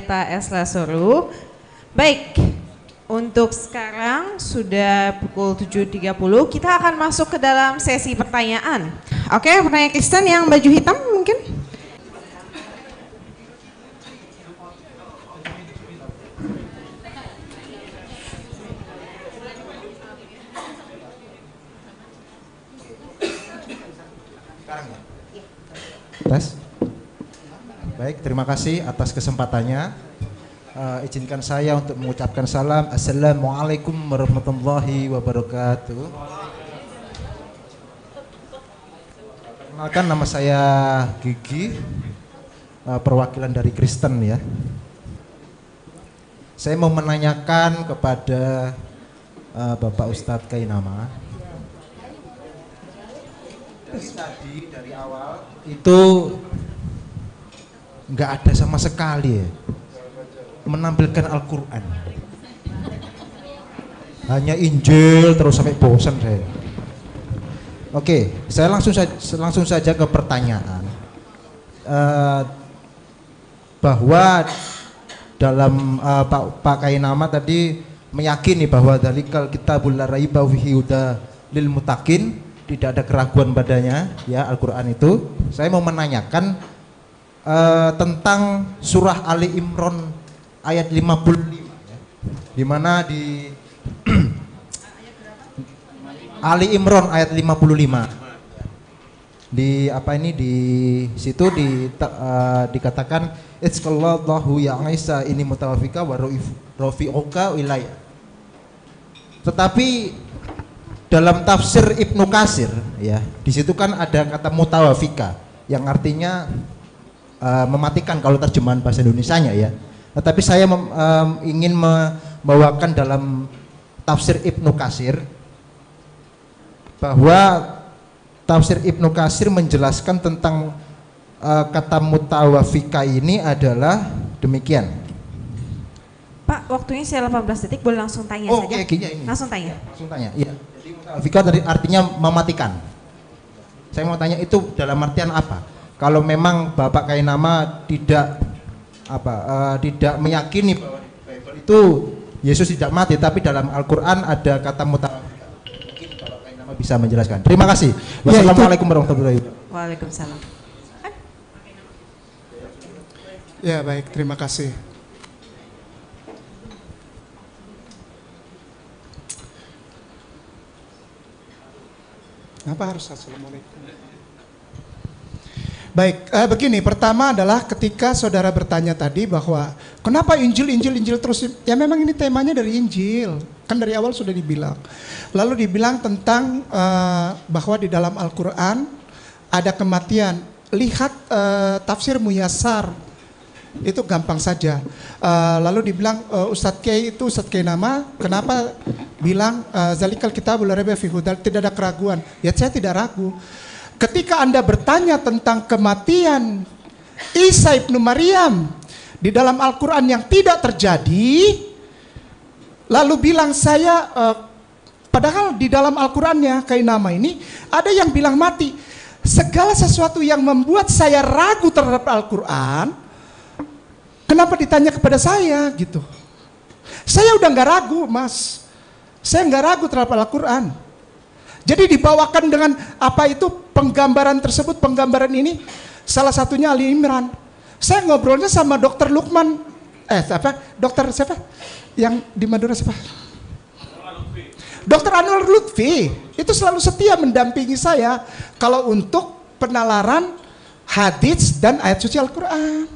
Pendeta S. Lasoro. Baik, untuk sekarang sudah pukul 7.30, kita akan masuk ke dalam sesi pertanyaan. Oke, pertanyaan Kristen yang baju hitam mungkin? Tes. Baik, terima kasih atas kesempatannya. Izinkan saya untuk mengucapkan salam. Assalamualaikum warahmatullahi wabarakatuh. Kenalkan, nama saya Gigi, perwakilan dari Kristen ya. Saya mau menanyakan kepada Bapak Ustadz Kainama. Dari awal itu nggak ada sama sekali ya menampilkan Al-Quran, hanya Injil terus sampai bosan saya. Oke, saya langsung saja ke pertanyaan, bahwa dalam Pak Kainama tadi meyakini bahwa dalikal kitabul la raiba fihi huda lil muttaqin, tidak ada keraguan padanya ya Al-Quran itu. Saya mau menanyakan tentang surah Ali Imran ayat 55 ya, di mana di Ali Imran ayat 55 di apa ini, di situ dikatakan itzqallahu ya Isa ini mutawafika wa rafi'uka ilayya. Tetapi dalam tafsir Ibnu Katsir ya, di situ kan ada kata mutawafika yang artinya mematikan kalau terjemahan bahasa Indonesianya ya. Tetapi saya ingin membawakan dalam tafsir Ibnu Katsir, bahwa tafsir Ibnu Katsir menjelaskan tentang kata mutawafika ini adalah demikian. Pak, waktunya saya 18 detik, boleh langsung tanya saja? Ini. Langsung tanya. Langsung tanya. Iya. Jadi mutawafika dari artinya mematikan. Saya mau tanya itu dalam artian apa? Kalau memang Bapak Kainama tidak meyakini bahwa di Bible itu Yesus tidak mati, tapi dalam Al-Quran ada kata mutawafika. Mungkin Bapak Kainama bisa menjelaskan. Terima kasih. Wassalamualaikum warahmatullahi wabarakatuh. Waalaikumsalam. Ya baik, terima kasih. Kenapa harus assalamualaikum? Baik, begini, pertama adalah ketika saudara bertanya tadi bahwa kenapa Injil terus, ya memang ini temanya dari Injil, kan dari awal sudah dibilang. Lalu dibilang tentang bahwa di dalam Al-Quran ada kematian. Lihat tafsir Muyassar, itu gampang saja. Lalu dibilang Ustadz Kainama, kenapa bilang zalikal kitabul la raiba fihi hudal, tidak ada keraguan. Ya saya tidak ragu. Ketika Anda bertanya tentang kematian Isa ibnu Maryam di dalam Al-Quran yang tidak terjadi, lalu bilang saya, padahal di dalam Al-Qurannya Kainama ini ada yang bilang mati. Segala sesuatu yang membuat saya ragu terhadap Al-Quran, kenapa ditanya kepada saya gitu? Saya udah nggak ragu, Mas. Saya nggak ragu terhadap Al-Quran. Jadi dibawakan dengan apa itu penggambaran tersebut, penggambaran ini salah satunya Ali Imran. Saya ngobrolnya sama Dokter Lukman, dokter siapa? Yang di Madura siapa? Dokter Anwar Lutfi. Itu selalu setia mendampingi saya kalau untuk penalaran hadits dan ayat suci Al-Quran.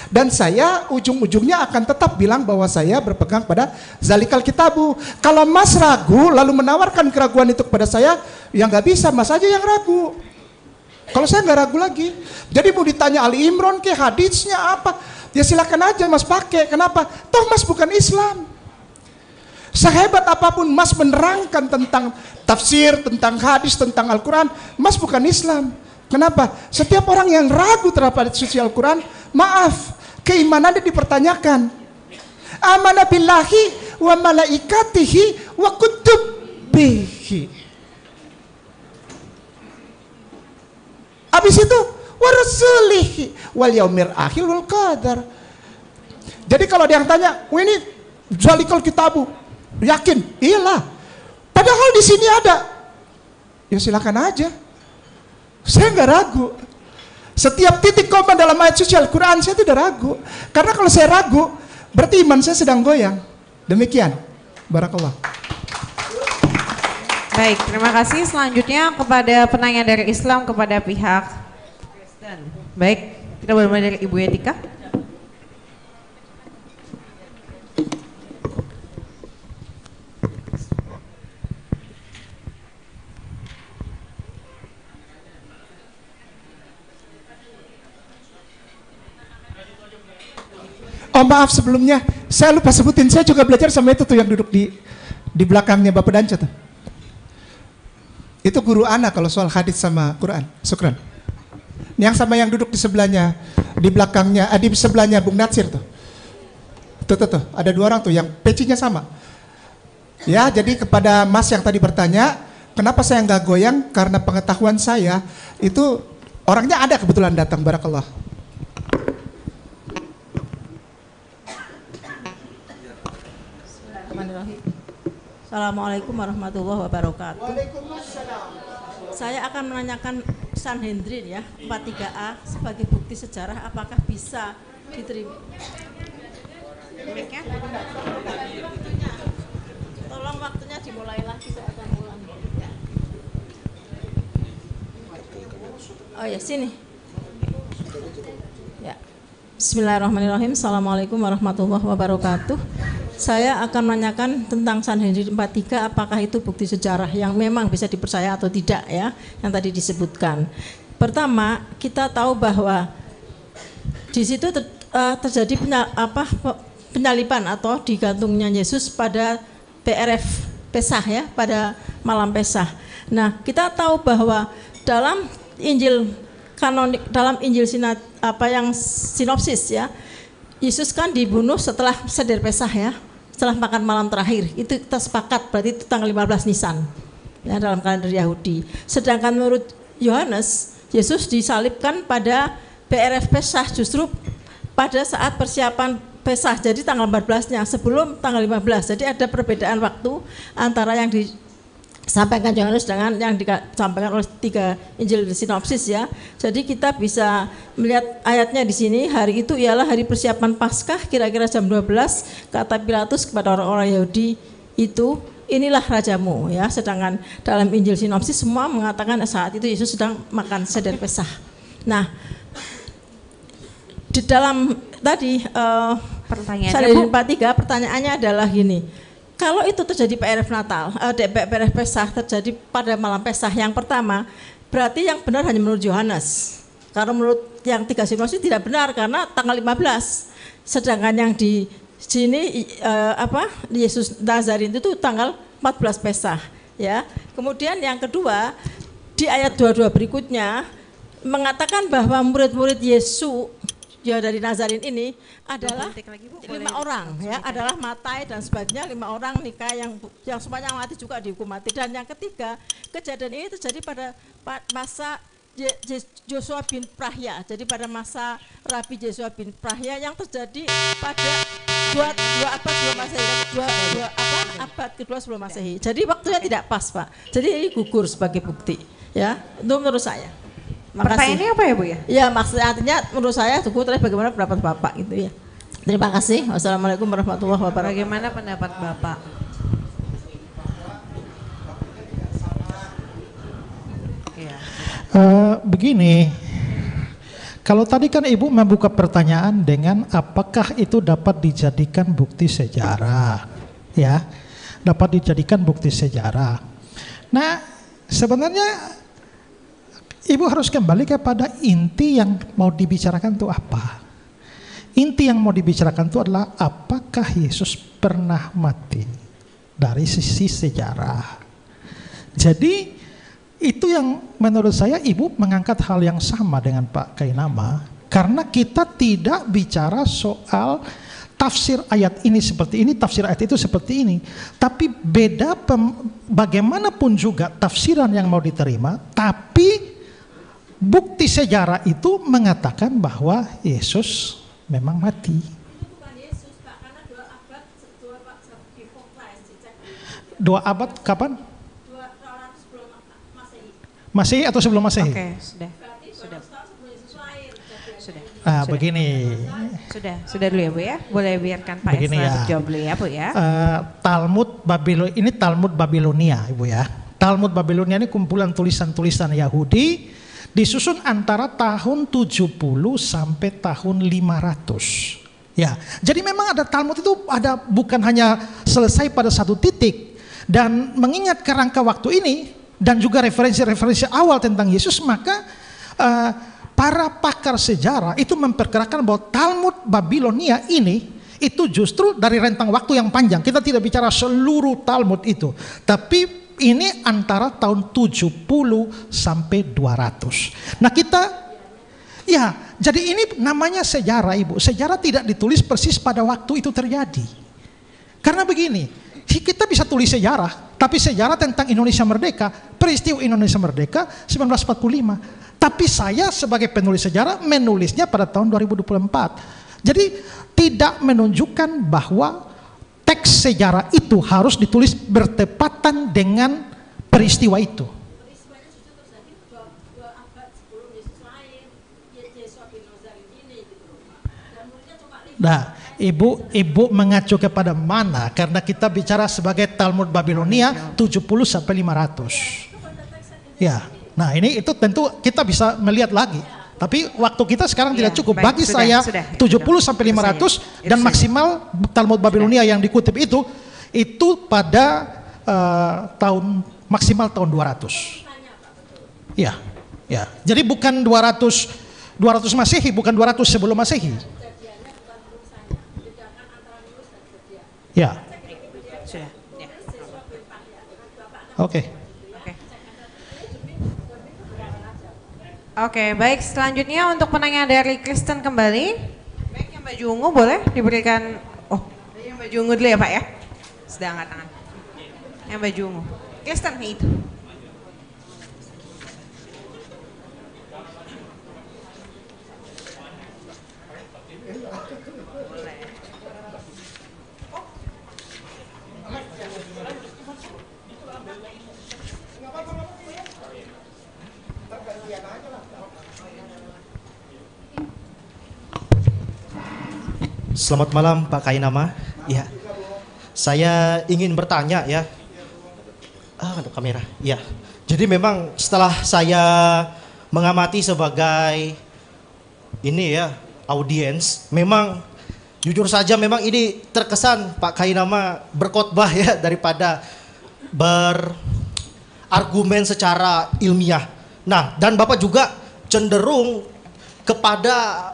Dan saya ujung-ujungnya akan tetap bilang bahwa saya berpegang pada zalikal kitabu. Kalau Mas ragu lalu menawarkan keraguan itu kepada saya, ya nggak bisa, Mas aja yang ragu. Kalau saya nggak ragu lagi. Jadi mau ditanya Ali Imran ke haditsnya apa, ya silakan aja Mas pakai. Kenapa? Toh Mas bukan Islam. Sehebat apapun Mas menerangkan tentang tafsir, tentang hadis, tentang Al-Quran, Mas bukan Islam. Kenapa? Setiap orang yang ragu terhadap suci Al-Quran, maaf, keimanannya dipertanyakan. Amana billahi wa malaikatihi wa kutubihi. Habis itu wa rasulihi wal yaumil akhir wal qadar. Jadi kalau ada yang tanya, "Oh ini zalikal kitabu." Yakin? Iyalah. Padahal di sini ada. Ya silakan aja. Saya nggak ragu. Setiap titik koma dalam ayat suci Al-Quran saya tidak ragu. Karena kalau saya ragu, berarti iman saya sedang goyang. Demikian. Barakallah. Baik, terima kasih. Selanjutnya kepada penanya dari Islam kepada pihak Kristen. Baik, kita mulai dari Ibu Etika. Oh maaf sebelumnya, saya lupa sebutin, saya juga belajar sama itu tuh yang duduk di belakangnya Bapak Danca tuh. Itu guru anak kalau soal hadis sama Quran. Syukran. Yang sama yang duduk di sebelahnya, di belakangnya, di sebelahnya Bung Natsir tuh. Tuh, ada 2 orang tuh yang pecinya sama. Ya, jadi kepada Mas yang tadi bertanya, kenapa saya nggak goyang? Karena pengetahuan saya itu orangnya ada kebetulan datang, barakallah. Assalamualaikum warahmatullahi wabarakatuh. Saya akan menanyakan Sanhedrin ya 43A sebagai bukti sejarah apakah bisa diterima? Tolong waktunya dimulai lagi, saya akan ulang. Oh ya sini. Ya. Bismillahirrahmanirrahim. Assalamualaikum warahmatullahi wabarakatuh. Saya akan menanyakan tentang Sanhedrin 43, apakah itu bukti sejarah yang memang bisa dipercaya atau tidak ya, yang tadi disebutkan. Pertama, kita tahu bahwa di situ terjadi penyaliban atau digantungnya Yesus pada PRF Pesah ya, pada malam Pesah. Nah, kita tahu bahwa dalam Injil kanonik, dalam Injil sinopsis ya, Yesus kan dibunuh setelah seder Pesah ya, setelah makan malam terakhir. Itu kita sepakat, berarti itu tanggal 15 Nisan ya, dalam kalender Yahudi. Sedangkan menurut Yohanes, Yesus disalibkan pada PRF Pesah justru pada saat persiapan Pesah, jadi tanggal 14-nya sebelum tanggal 15. Jadi ada perbedaan waktu antara yang disampaikan Yohanes dengan yang disampaikan oleh 3 Injil sinopsis ya. Jadi kita bisa melihat ayatnya di sini, hari itu ialah hari persiapan Paskah, kira-kira jam 12, kata Pilatus kepada orang-orang Yahudi itu, inilah rajamu ya. Sedangkan dalam Injil sinopsis semua mengatakan saat itu Yesus sedang makan seder Pesah. Nah, di dalam tadi Sanhedrin 43 pertanyaannya adalah gini. Kalau itu terjadi PRF Natal, PRF Pesah terjadi pada malam Pesah yang pertama, berarti yang benar hanya menurut Yohanes. Karena menurut yang 3 sinopsis tidak benar karena tanggal 15. Sedangkan yang di sini Yesus Nazarin itu tanggal 14 Pesah, ya. Kemudian yang kedua di ayat 22 berikutnya mengatakan bahwa murid-murid Yesus ya dari Nazarin ini adalah 5 orang ya, adalah Matai dan sebagainya, 5 orang nikah yang semuanya mati juga dihukum mati. Dan yang ketiga, kejadian ini terjadi pada masa Joshua bin Prahya. Jadi pada masa Rabi Joshua bin Prahya yang terjadi pada abad sebelum Masehi, abad kedua sebelum Masehi. Jadi waktunya tidak pas, Pak. Jadi ini gugur sebagai bukti ya. Itu menurut saya. Pertanyaannya apa ya Bu ya? Ya maksudnya artinya menurut saya tunggu terus bagaimana pendapat Bapak gitu ya. Terima kasih. Wassalamualaikum warahmatullahi wabarakatuh. Bagaimana pendapat Bapak? Begini, kalau tadi kan Ibu membuka pertanyaan dengan apakah itu dapat dijadikan bukti sejarah, ya, dapat dijadikan bukti sejarah. Nah, sebenarnya Ibu harus kembali kepada inti yang mau dibicarakan itu apa. Inti yang mau dibicarakan itu adalah apakah Yesus pernah mati dari sisi sejarah. Jadi itu yang menurut saya Ibu mengangkat hal yang sama dengan Pak Kainama. Karena kita tidak bicara soal tafsir ayat ini seperti ini, tafsir ayat itu seperti ini. Tapi beda bagaimanapun juga tafsiran yang mau diterima, tapi bukti sejarah itu mengatakan bahwa Yesus memang mati. 2 abad kapan? Masehi atau sebelum Masehi? Oke, sudah. Begini. Sudah dulu ya Bu ya. Boleh biarkan Pak Begini Esra ya. jawab dulu ya Bu ya. Talmud Babilon ini Talmud Babilonia Ibu ya. Talmud Babilonia ini kumpulan tulisan-tulisan Yahudi disusun antara tahun 70 sampai tahun 500. Ya, jadi memang ada Talmud itu ada bukan hanya selesai pada satu titik, dan mengingat kerangka waktu ini dan juga referensi-referensi awal tentang Yesus, maka para pakar sejarah itu memperkirakan bahwa Talmud Babilonia ini itu justru dari rentang waktu yang panjang. Kita tidak bicara seluruh Talmud itu, tapi ini antara tahun 70 sampai 200. Nah kita, ya jadi ini namanya sejarah Ibu. Sejarah tidak ditulis persis pada waktu itu terjadi. Karena begini, kita bisa tulis sejarah, tapi sejarah tentang Indonesia Merdeka, peristiwa Indonesia Merdeka 1945. Tapi saya sebagai penulis sejarah menulisnya pada tahun 2024. Jadi tidak menunjukkan bahwa teks sejarah itu harus ditulis bertepatan dengan peristiwa itu. Nah, Ibu mengacu kepada mana? Karena kita bicara sebagai Talmud Babilonia 70 sampai 500. Ya. Nah, ini itu tentu kita bisa melihat lagi. Tapi waktu kita sekarang tidak cukup. Bagi saya 70 sampai 500 dan maksimal Talmud Babilonia yang dikutip itu pada tahun maksimal tahun 200. Ya. Ya. Jadi bukan 200 Masehi, bukan 200 sebelum Masehi. Ya. Sudah. Ya. Oke. Oke, baik, selanjutnya untuk penanya dari Kristen kembali. Baik, yang baju ungu boleh diberikan. Oh, yang baju ungu dulu ya Pak ya. Sudah angkat tangan. Yang baju ungu. Kristen itu. Selamat malam Pak Kainama. Ya, saya ingin bertanya ya. Ada kamera. Ya, jadi memang setelah saya mengamati sebagai ini ya audiens, memang jujur saja memang ini terkesan Pak Kainama berkhotbah ya daripada berargumen secara ilmiah. Nah, dan Bapak juga cenderung kepada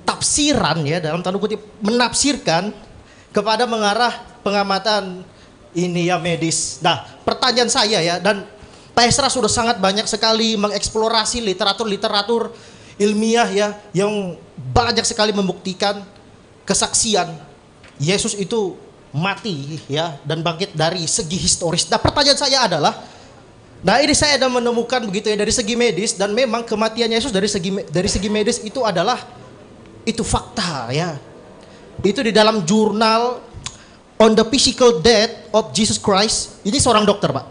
tafsiran ya, dalam tanda kutip menafsirkan kepada mengarah pengamatan ini ya medis. Nah, pertanyaan saya ya, dan Pak Esra sudah sangat banyak sekali mengeksplorasi literatur ilmiah ya, yang banyak sekali membuktikan kesaksian Yesus itu mati ya dan bangkit dari segi historis. Nah, pertanyaan saya adalah, nah ini saya ada menemukan begitu ya dari segi medis, dan memang kematian Yesus dari segi medis itu adalah itu fakta ya. Itu di dalam jurnal On the Physical Death of Jesus Christ. Ini seorang dokter Pak.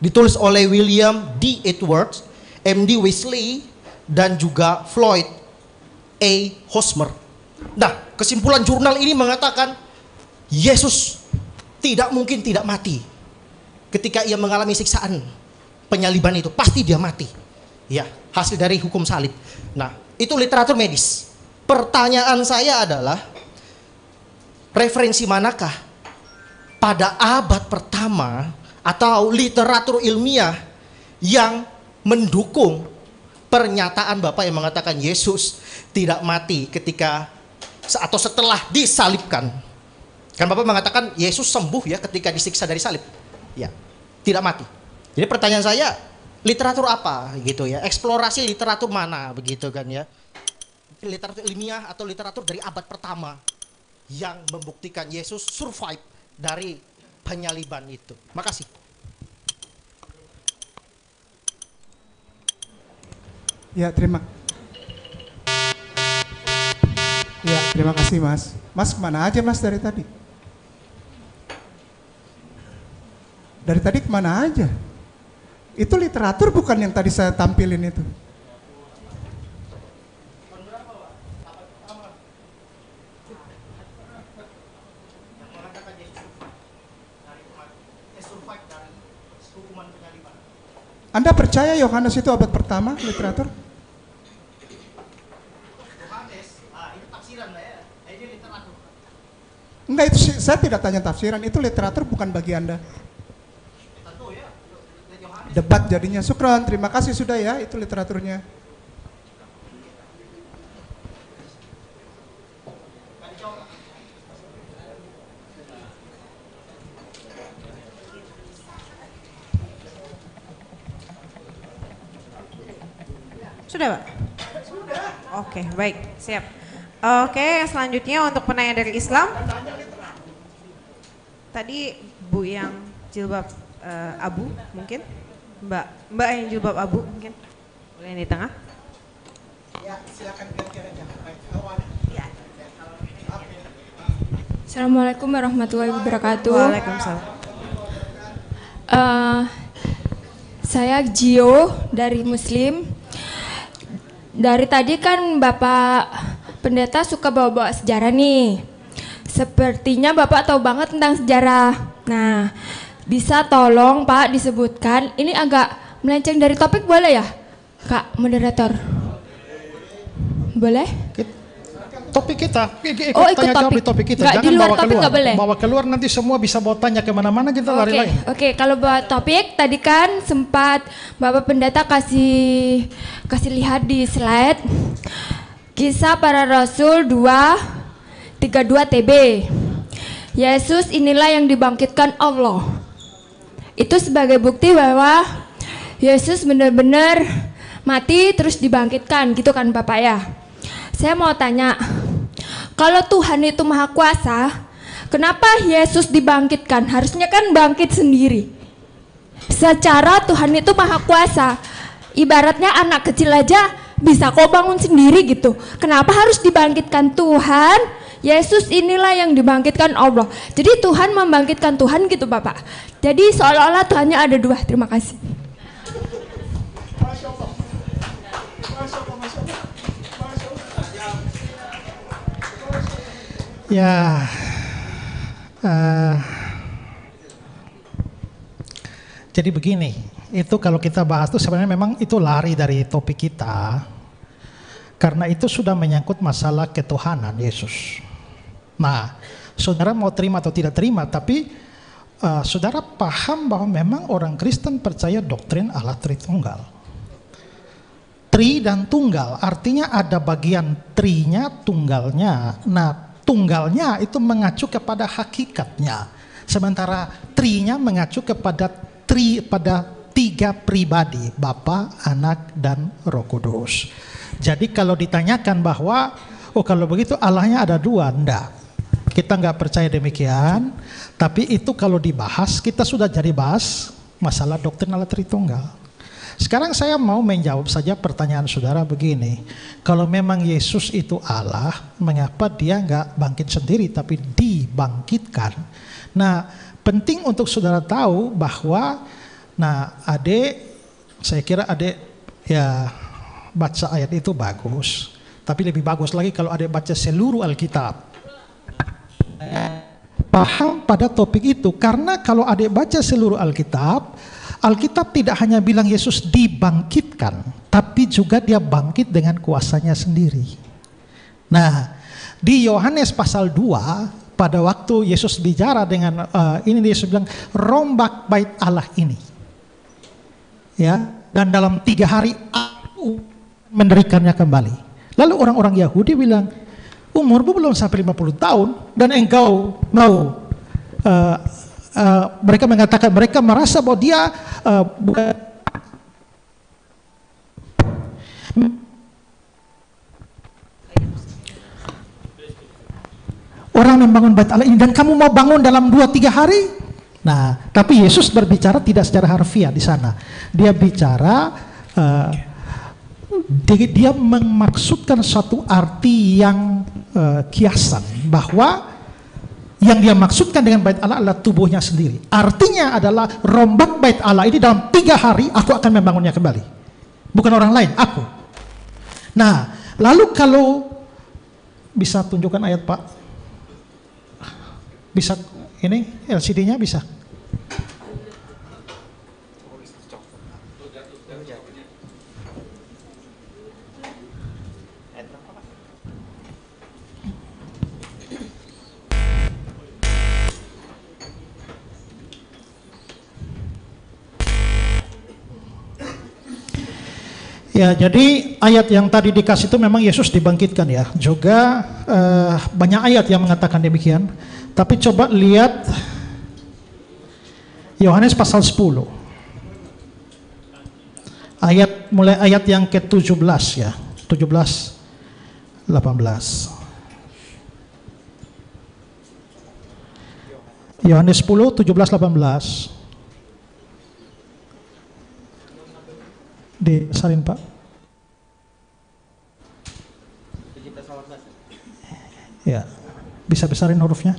Ditulis oleh William D. Edwards, MD Wesley, dan juga Floyd A. Hosmer. Nah, kesimpulan jurnal ini mengatakan Yesus tidak mungkin tidak mati. Ketika ia mengalami siksaan penyaliban itu, pasti dia mati. Ya, hasil dari hukum salib. Nah, itu literatur medis. Pertanyaan saya adalah, referensi manakah pada abad pertama atau literatur ilmiah yang mendukung pernyataan Bapak yang mengatakan Yesus tidak mati ketika atau setelah disalibkan? Kan Bapak mengatakan Yesus sembuh ya ketika disiksa dari salib. Ya, tidak mati. Jadi pertanyaan saya, literatur apa gitu ya? Eksplorasi literatur mana begitu kan ya? Literatur ilmiah atau literatur dari abad pertama yang membuktikan Yesus survive dari penyaliban itu. Makasih. Ya, terima kasih Mas. Mas kemana aja Mas dari tadi? Dari tadi kemana aja? Itu literatur bukan yang tadi saya tampilin itu. Anda percaya Yohanes itu abad pertama literatur? Enggak, itu saya tidak tanya tafsiran, itu literatur bukan bagi Anda. Debat jadinya. Syukran, terima kasih sudah ya, itu literaturnya. Sudah, Pak? Sudah. Oke, baik, siap. Oke, selanjutnya untuk penanya dari Islam. Tadi Bu yang jilbab abu mungkin? Mbak yang jilbab abu mungkin? Boleh yang di tengah? Ya, silakan kira-kira aja. Ya. Assalamualaikum warahmatullahi wabarakatuh. Waalaikumsalam. Saya Gio dari Muslim. Dari tadi kan Bapak Pendeta suka bawa-bawa sejarah nih. Sepertinya Bapak tahu banget tentang sejarah. Nah, bisa tolong Pak disebutkan, ini agak melenceng dari topik boleh ya? Kak moderator. Boleh? Topik kita, ikut tanya jawab topik. di topik kita, Nggak, jangan di luar bawa topik keluar. nggak boleh. Bawa keluar nanti semua bisa bawa tanya kemana-mana, kita lari lain. Oke, kalau buat topik tadi kan sempat Bapak Pendeta kasih lihat di slide Kisah Para Rasul 2:32 TB. Yesus inilah yang dibangkitkan Allah. Itu sebagai bukti bahwa Yesus benar-benar mati terus dibangkitkan, gitu kan Bapak ya. Saya mau tanya, kalau Tuhan itu maha kuasa, kenapa Yesus dibangkitkan? Harusnya kan bangkit sendiri. Secara Tuhan itu maha kuasa, ibaratnya anak kecil aja bisa kok bangun sendiri gitu. Kenapa harus dibangkitkan Tuhan? Yesus inilah yang dibangkitkan Allah. Jadi Tuhan membangkitkan Tuhan gitu Bapak. Jadi seolah-olah Tuhannya ada dua. Terima kasih. Ya, jadi begini, itu kalau kita bahas itu sebenarnya memang itu lari dari topik kita, karena itu sudah menyangkut masalah ketuhanan Yesus. Nah, saudara mau terima atau tidak terima, tapi saudara paham bahwa memang orang Kristen percaya doktrin Allah Tritunggal. Tri dan tunggal, artinya ada bagian trinya, tunggalnya. Nah, tunggalnya itu mengacu kepada hakikatnya, sementara trinya mengacu kepada tiga pribadi, Bapa, Anak, dan Roh Kudus. Jadi kalau ditanyakan bahwa kalau begitu Allahnya ada dua, enggak. Kita enggak percaya demikian, tapi itu kalau dibahas, kita sudah jadi bahas masalah doktrin Allah Tritunggal. Sekarang saya mau menjawab saja pertanyaan saudara begini. Kalau memang Yesus itu Allah, mengapa dia enggak bangkit sendiri tapi dibangkitkan? Nah, penting untuk saudara tahu bahwa, saya kira adik ya baca ayat itu bagus. Tapi lebih bagus lagi kalau adik baca seluruh Alkitab. Paham pada topik itu, karena kalau adik baca seluruh Alkitab tidak hanya bilang Yesus dibangkitkan, tapi juga dia bangkit dengan kuasanya sendiri. Nah, di Yohanes pasal 2, pada waktu Yesus bicara dengan ini, Yesus bilang, rombak bait Allah ini. Ya, dan dalam 3 hari aku mendirikannya kembali. Lalu orang-orang Yahudi bilang, umurmu belum sampai 50 tahun, dan engkau mau mereka mengatakan, mereka merasa bahwa dia orang membangun bait Allah ini, dan kamu mau bangun dalam 2-3 hari? Nah, tapi Yesus berbicara tidak secara harfiah di sana. Dia bicara, dia memaksudkan suatu arti yang kiasan, bahwa Yang dia maksudkan dengan bait Allah adalah tubuhnya sendiri. Artinya adalah rombak bait Allah ini dalam 3 hari aku akan membangunnya kembali. Bukan orang lain, aku. Nah, lalu kalau bisa tunjukkan ayat Pak? Bisa ini LCD-nya bisa? Ya, jadi ayat yang tadi dikasih itu memang Yesus dibangkitkan ya. Juga banyak ayat yang mengatakan demikian. Tapi coba lihat Yohanes pasal 10. Mulai ayat yang ke-17 ya. 17, 18. Yohanes 10, 17, 18. Disalin Pak. Ya, bisa besarin hurufnya.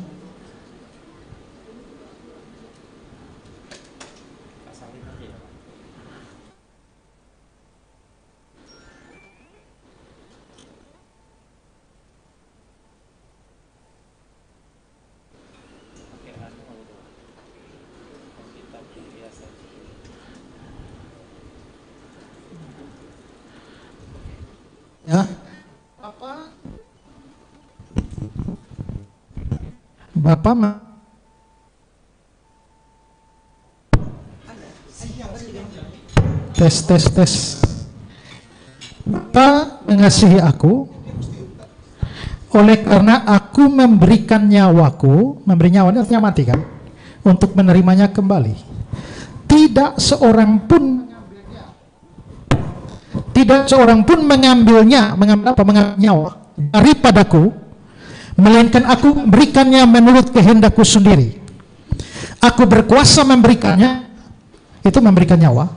Ya. Bapak tes. Bapak mengasihi aku oleh karena aku memberikan nyawaku, memberi nyawa ini artinya mati kan, untuk menerimanya kembali. Tidak seorang pun mengambil nyawa daripadaku, melainkan aku memberikannya menurut kehendakku sendiri. Aku berkuasa memberikannya, itu memberikan nyawa,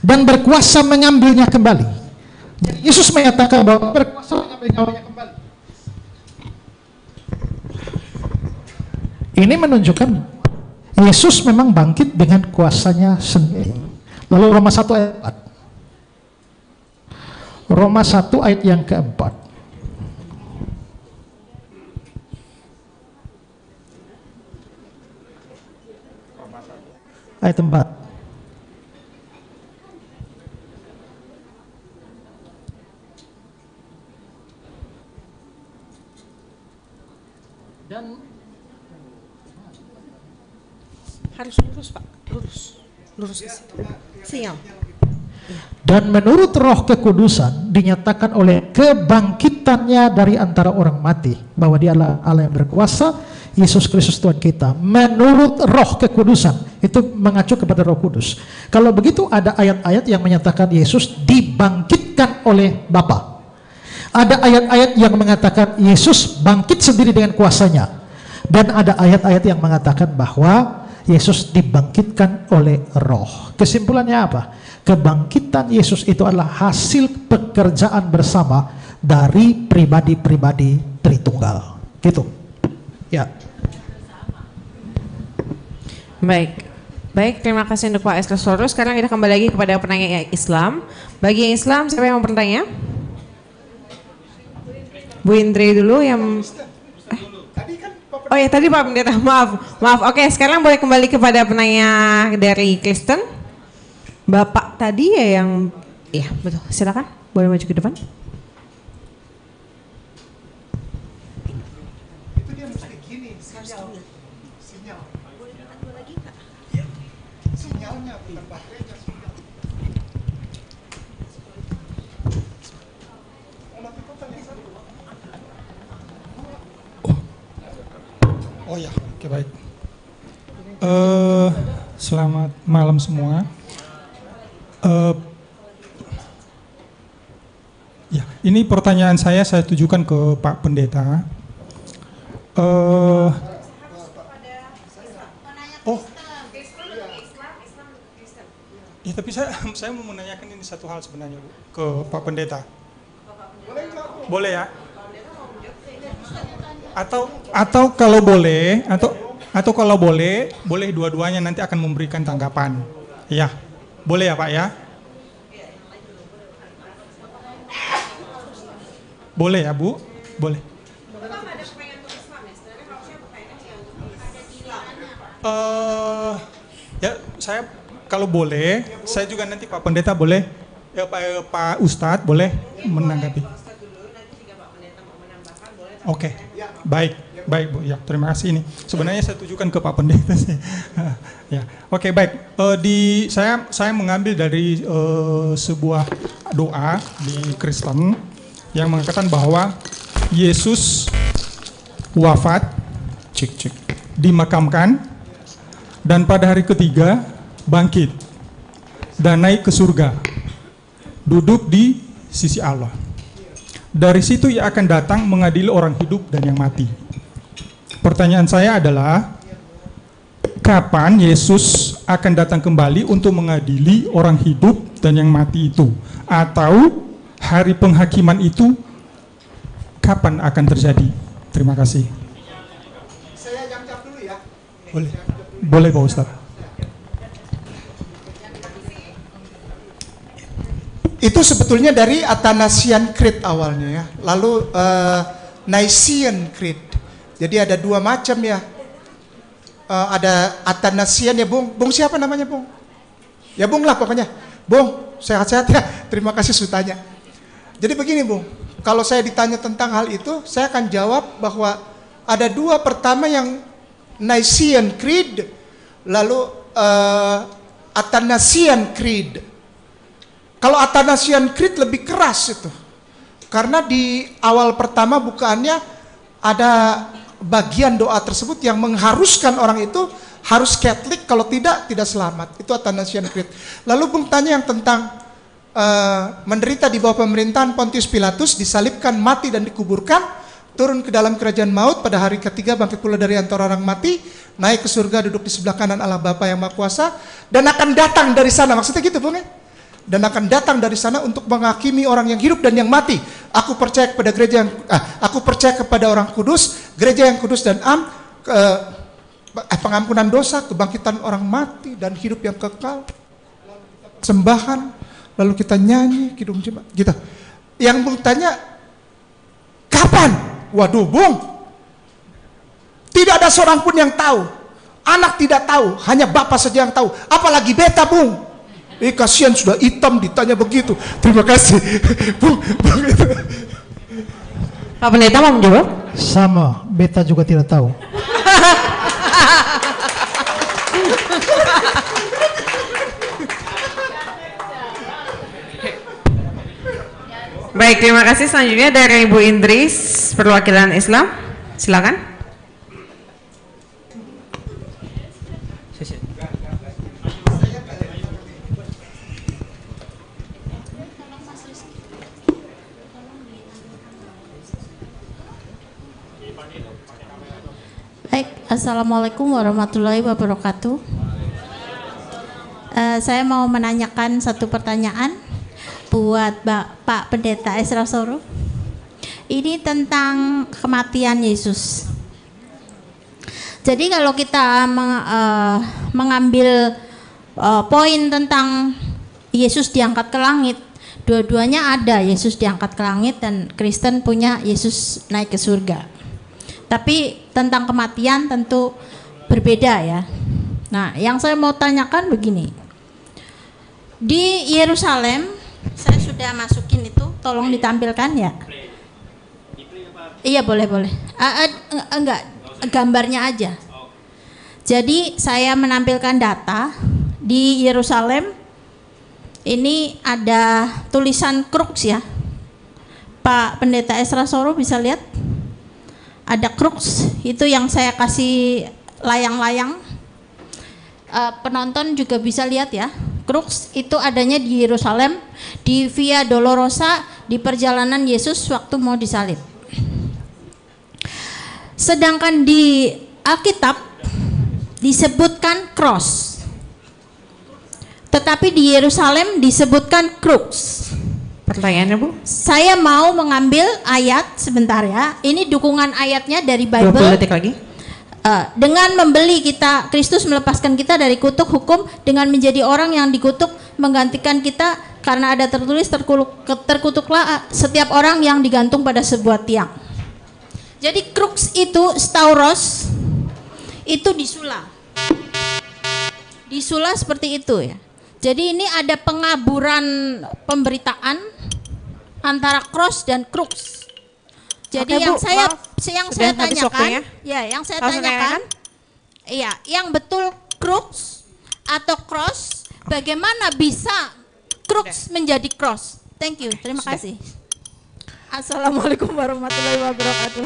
dan berkuasa mengambilnya kembali. Jadi Yesus menyatakan bahwa berkuasa mengambil nyawanya kembali. Ini menunjukkan Yesus memang bangkit dengan kuasanya sendiri. Lalu Roma 1 ayat 4. Roma 1 ayat yang keempat. Ayat 4. Dan harus lurus Pak, lurus ke situ. Siap. Dan menurut Roh Kekudusan dinyatakan oleh kebangkitannya dari antara orang mati bahwa Dia adalah Allah yang berkuasa, Yesus Kristus Tuhan kita. Menurut Roh Kekudusan itu mengacu kepada Roh Kudus. Kalau begitu ada ayat-ayat yang menyatakan Yesus dibangkitkan oleh Bapa. Ada ayat-ayat yang mengatakan Yesus bangkit sendiri dengan kuasanya. Dan ada ayat-ayat yang mengatakan bahwa Yesus dibangkitkan oleh Roh. Kesimpulannya apa? Kebangkitan Yesus itu adalah hasil pekerjaan bersama dari pribadi-pribadi Tritunggal. Gitu. Ya. Baik, terima kasih untuk Pak Eskresoro. Sekarang kita kembali lagi kepada penanya Islam. Bagi yang Islam, siapa yang mau bertanya? Bu Indri dulu yang... Oh ya, tadi Pak Pendeta, maaf. Oke, sekarang boleh kembali kepada penanya dari Kristen. Bapak tadi ya yang, iya betul, silakan, boleh maju ke depan. Itu dia mesti gini, sinyal. Boleh satu lagi nggak? Sinyalnya bukan baterainya, sinyal. Oh ya, oke baik. Selamat malam semua. Ya, ini pertanyaan saya tujukan ke Pak Pendeta. Ya, tapi saya mau menanyakan ini satu hal sebenarnya Bu, ke Pak Pendeta. Boleh ya? Atau kalau boleh, atau kalau boleh dua-duanya nanti akan memberikan tanggapan. Ya, boleh ya Pak ya? Boleh ya Bu? Boleh. Ya saya kalau boleh, saya juga nanti Pak Pendeta boleh, ya Pak Ustadz boleh menanggapi. Oke, baik Bu. Ya terima kasih ini. Sebenarnya saya tujukan ke Pak Pendeta sih. Ya, oke baik. Saya mengambil dari sebuah doa di Kristen yang mengatakan bahwa Yesus wafat, dimakamkan, dan pada hari ketiga bangkit dan naik ke surga, duduk di sisi Allah. Dari situ ia akan datang mengadili orang hidup dan yang mati. Pertanyaan saya adalah, kapan Yesus akan datang kembali untuk mengadili orang hidup dan yang mati itu? Atau hari penghakiman itu kapan akan terjadi? Terima kasih. Saya jawab dulu ya. Boleh Pak Ustaz. Itu sebetulnya dari Athanasian Creed awalnya ya. Lalu Nicene Creed. Jadi ada dua macam ya. Ada Athanasian ya Bung. Bung siapa namanya Bung? Ya Bung lah pokoknya. Bung, sehat-sehat ya. Terima kasih sudah tanya. Jadi begini Bung, kalau saya ditanya tentang hal itu, saya akan jawab bahwa ada dua. Pertama yang Nicene Creed, lalu Athanasian Creed. Kalau Athanasian Creed lebih keras itu, karena di awal pertama bukaannya ada bagian doa tersebut yang mengharuskan orang itu harus Katolik, kalau tidak selamat. Itu Athanasian Creed. Lalu Bung tanya yang tentang menderita di bawah pemerintahan Pontius Pilatus, disalibkan, mati dan dikuburkan, turun ke dalam kerajaan maut, pada hari ketiga bangkit pula dari antara orang mati, naik ke surga, duduk di sebelah kanan Allah Bapa yang Maha Kuasa, dan akan datang dari sana. Maksudnya gitu Bung ya? Dan akan datang dari sana untuk menghakimi orang yang hidup dan yang mati. Aku percaya kepada aku percaya kepada orang kudus, gereja yang kudus dan pengampunan dosa, kebangkitan orang mati dan hidup yang kekal. Sembahan, lalu kita nyanyi kidung jemaat gitu. Yang Bung tanya kapan? Waduh Bung, tidak ada seorang pun yang tahu. Anak tidak tahu, hanya Bapak saja yang tahu. Apalagi beta Bung. Kasihan sudah hitam ditanya begitu. Terima kasih Bung. Pak Pendeta mau menjawab? Sama, beta juga tidak tahu. Baik, terima kasih. Selanjutnya dari Ibu Indris, perwakilan Islam. Silakan. Baik, Assalamualaikum warahmatullahi wabarakatuh. Saya mau menanyakan satu pertanyaan buat Pak Pendeta Ezra Soro. Ini tentang kematian Yesus. Jadi kalau kita mengambil poin tentang Yesus diangkat ke langit, dua-duanya ada, Yesus diangkat ke langit dan Kristen punya Yesus naik ke surga. Tapi tentang kematian tentu berbeda ya. Nah, yang saya mau tanyakan begini. Di Yerusalem, saya sudah masukin itu, tolong ditampilkan ya. Iya boleh. Enggak, gambarnya aja. Jadi saya menampilkan data di Yerusalem. Ini ada tulisan crux ya. Pak Pendeta Ezra Soro bisa lihat? Ada crux, itu yang saya kasih layang-layang. Penonton juga bisa lihat ya. Crux itu adanya di Yerusalem, di Via Dolorosa, di perjalanan Yesus waktu mau disalib. Sedangkan di Alkitab disebutkan cross, tetapi di Yerusalem disebutkan crux. Pertanyaannya Bu? Saya mau mengambil ayat sebentar ya. Ini dukungan ayatnya dari 20 Bible. detik lagi. Dengan membeli kita, Kristus melepaskan kita dari kutuk hukum dengan menjadi orang yang dikutuk, menggantikan kita, karena ada tertulis terkutuklah setiap orang yang digantung pada sebuah tiang. Jadi crux itu stauros itu disula seperti itu ya. Jadi ini ada pengaburan pemberitaan antara cross dan crux. Jadi Oke, yang Bu, saya sudah habis tanyakan, waktunya. yang saya Langsung tanyakan, iya, yang betul crux atau cross, bagaimana bisa crux menjadi cross? Thank you, terima kasih. Assalamualaikum warahmatullahi wabarakatuh.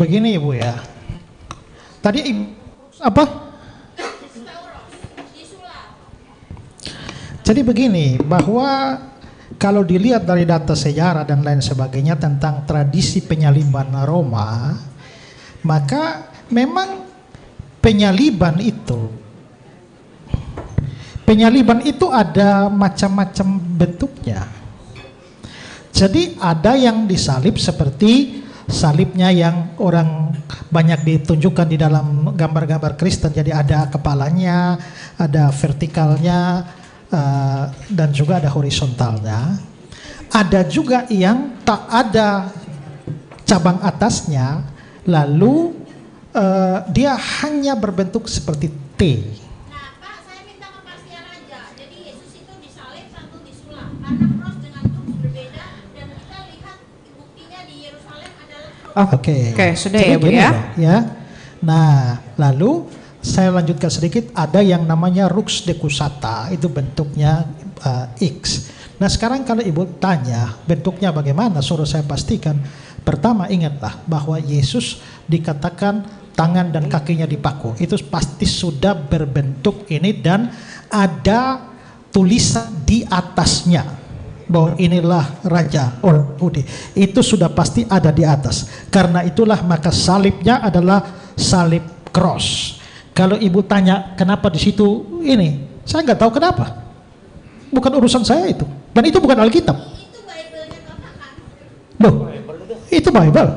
Begini Ibu ya. Tadi apa? Jadi begini, bahwa kalau dilihat dari data sejarah dan lain sebagainya tentang tradisi penyaliban Roma, maka memang penyaliban itu ada macam-macam bentuknya. Jadi ada yang disalib seperti salibnya yang orang banyak ditunjukkan di dalam gambar-gambar Kristen. Jadi ada kepalanya, ada vertikalnya, dan juga ada horizontalnya. Ada juga yang tak ada cabang atasnya, lalu dia hanya berbentuk seperti T. Nah, Pak, saya minta kepastian aja. Jadi Yesus itu disalib, satu disulap. Karena cross dengan crux berbeda, dan kita lihat buktinya di Yerusalem adalah crux. Oke, sudah jadi ya Bu gini ya. loh, ya. Nah, lalu saya lanjutkan sedikit. Ada yang namanya rux decussata, itu bentuknya X. Nah sekarang kalau Ibu tanya bentuknya bagaimana, suruh saya pastikan. Pertama ingatlah bahwa Yesus dikatakan tangan dan kakinya dipaku. Itu pasti sudah berbentuk ini dan ada tulisan di atasnya bahwa inilah Raja orang Yahudi. Itu sudah pasti ada di atas. Karena itulah maka salibnya adalah salib cross. Kalau Ibu tanya kenapa di situ ini, saya nggak tahu kenapa. Bukan urusan saya itu. Dan itu bukan Alkitab. Itu Bible-nya Bapak kan? Loh, itu Bible.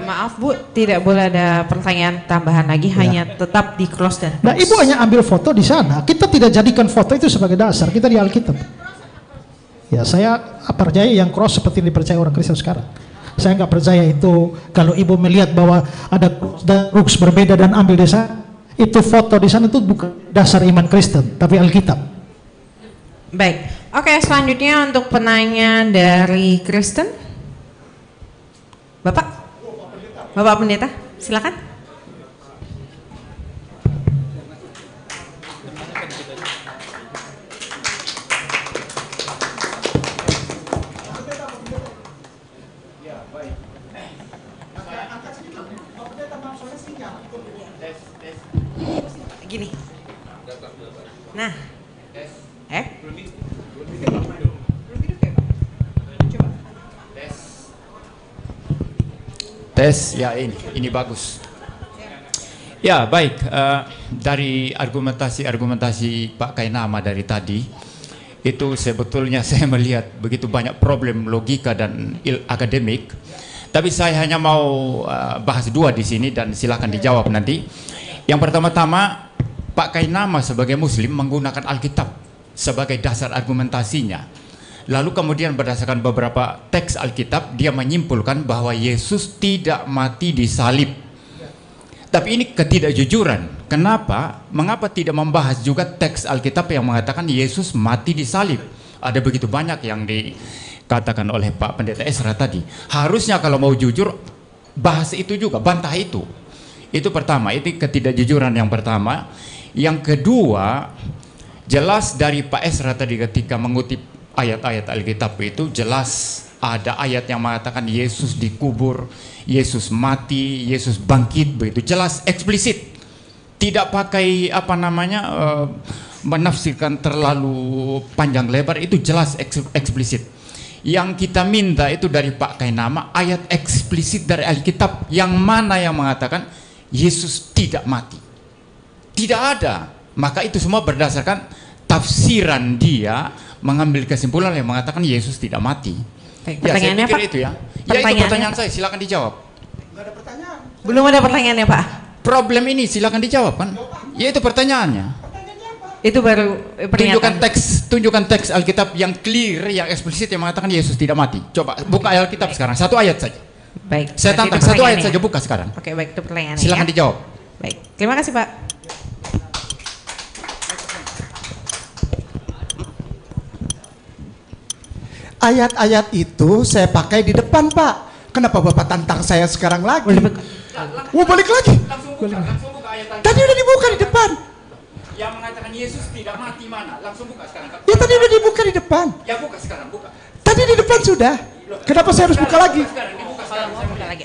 Maaf Bu, tidak boleh ada pertanyaan tambahan lagi, hanya tetap di cross dan Nah, Ibu hanya ambil foto di sana. Kita tidak jadikan foto itu sebagai dasar. Kita di Alkitab. Ya, saya percaya yang cross seperti dipercaya orang Kristen sekarang. Saya nggak percaya itu kalau Ibu melihat bahwa ada crux berbeda dan ambil di sana, itu foto di sana itu bukan dasar iman Kristen, tapi Alkitab. Baik, oke, selanjutnya untuk penanya dari Kristen, Bapak Pendeta, silakan. Gini. Nah. Tes, ya ini bagus. Ya baik, dari argumentasi Pak Kainama dari tadi, itu sebetulnya saya melihat begitu banyak problem logika dan akademik. Tapi saya hanya mau bahas dua di sini dan silakan dijawab nanti. Yang pertama-tama, Pak Kainama sebagai Muslim menggunakan Alkitab sebagai dasar argumentasinya. Lalu kemudian berdasarkan beberapa teks Alkitab, dia menyimpulkan bahwa Yesus tidak mati di salib. Tapi ini ketidakjujuran. Kenapa? Mengapa tidak membahas juga teks Alkitab yang mengatakan Yesus mati di salib? Ada begitu banyak yang dikatakan oleh Pak Pendeta Esra tadi. Harusnya kalau mau jujur, bahas itu juga, bantah itu. Itu pertama, itu ketidakjujuran yang pertama. Yang kedua, jelas dari Pak Esra tadi ketika mengutip ayat-ayat Alkitab itu jelas ada ayat yang mengatakan Yesus dikubur, Yesus mati, Yesus bangkit, begitu jelas eksplisit. Tidak pakai menafsirkan terlalu panjang lebar, itu jelas eksplisit. Yang kita minta itu dari Pak Kainama ayat eksplisit dari Alkitab yang mana yang mengatakan Yesus tidak mati. Tidak ada. Maka itu semua berdasarkan tafsiran dia mengambil kesimpulan yang mengatakan Yesus tidak mati. Baik, Ya, saya pertanyaannya, pikir Pak. itu ya. Ya, itu pertanyaan saya, silakan dijawab. Belum ada pertanyaannya, Pak. Problem ini silakan dijawab kan? Ya itu pertanyaannya. Itu baru pernyataan. Tunjukkan teks Alkitab yang clear, yang eksplisit yang mengatakan Yesus tidak mati. Coba buka Alkitab sekarang, satu ayat saja. Baik. Saya tantang satu ayat saja, buka sekarang. Oke, baik, itu pertanyaannya. Silakan ya. dijawab. Baik. Terima kasih, Pak. Ayat-ayat itu saya pakai di depan, Pak. Kenapa Bapak tantang saya sekarang lagi? Balik lagi. Langsung buka ayat Tadi udah dibuka di depan. yang mengatakan Yesus tidak mati mana? Langsung buka sekarang. Ya tadi udah dibuka di depan. Ya buka sekarang, buka. Tadi di depan sudah. Kenapa saya harus buka lagi?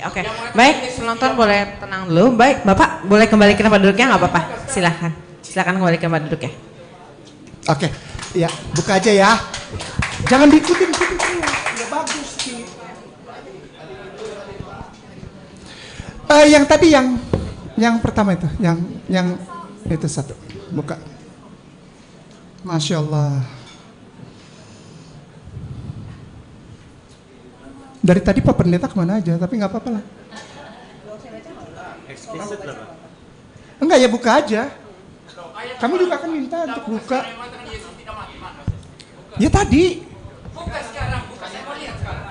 Oke. Baik, penonton boleh tenang dulu. Baik, Bapak boleh kembali ke tempat duduknya nggak apa-apa? Silahkan. Silakan kembali ke tempat duduknya. Oke. Ya, buka aja ya. Jangan diikutin. Udah bagus sih. Yang tadi yang pertama itu, yang itu satu. Buka. Masya Allah. Dari tadi Pak Pendeta kemana aja, tapi nggak apa-apa lah. Enggak ya, buka aja. Kamu juga akan minta untuk buka. Ya tadi.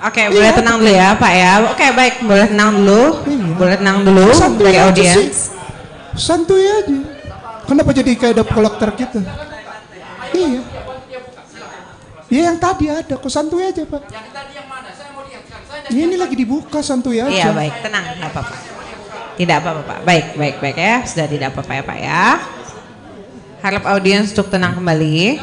Oke, boleh tenang dulu ya Pak ya. Oke, baik, boleh tenang dulu. Boleh tenang dulu dari audiens. Santuy aja. Kenapa jadi kayak debt collector gitu? Iya. Ya yang tadi ada, kok santuy aja Pak. Yang tadi yang mana? Saya mau lihat sekarang. Ini lagi dibuka, santuy aja. Iya baik, tenang, nggak apa-apa. Tidak apa-apa Pak. Baik ya, sudah tidak apa-apa ya Pak ya. Harap audiens untuk tenang kembali.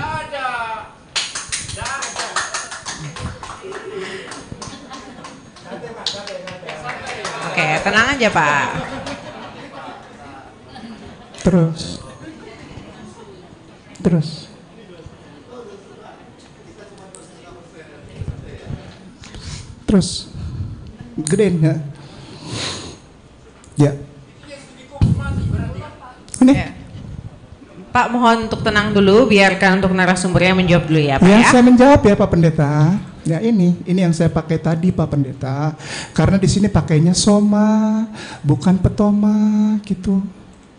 Oke, tenang aja Pak. Terus. Gedein ya. Ya. Ini. Ya. Pak mohon untuk tenang dulu, biarkan untuk narasumbernya menjawab dulu ya Pak ya. Saya menjawab ya Pak Pendeta. Ya ini yang saya pakai tadi Pak Pendeta. Karena di sini pakainya soma, bukan petoma gitu.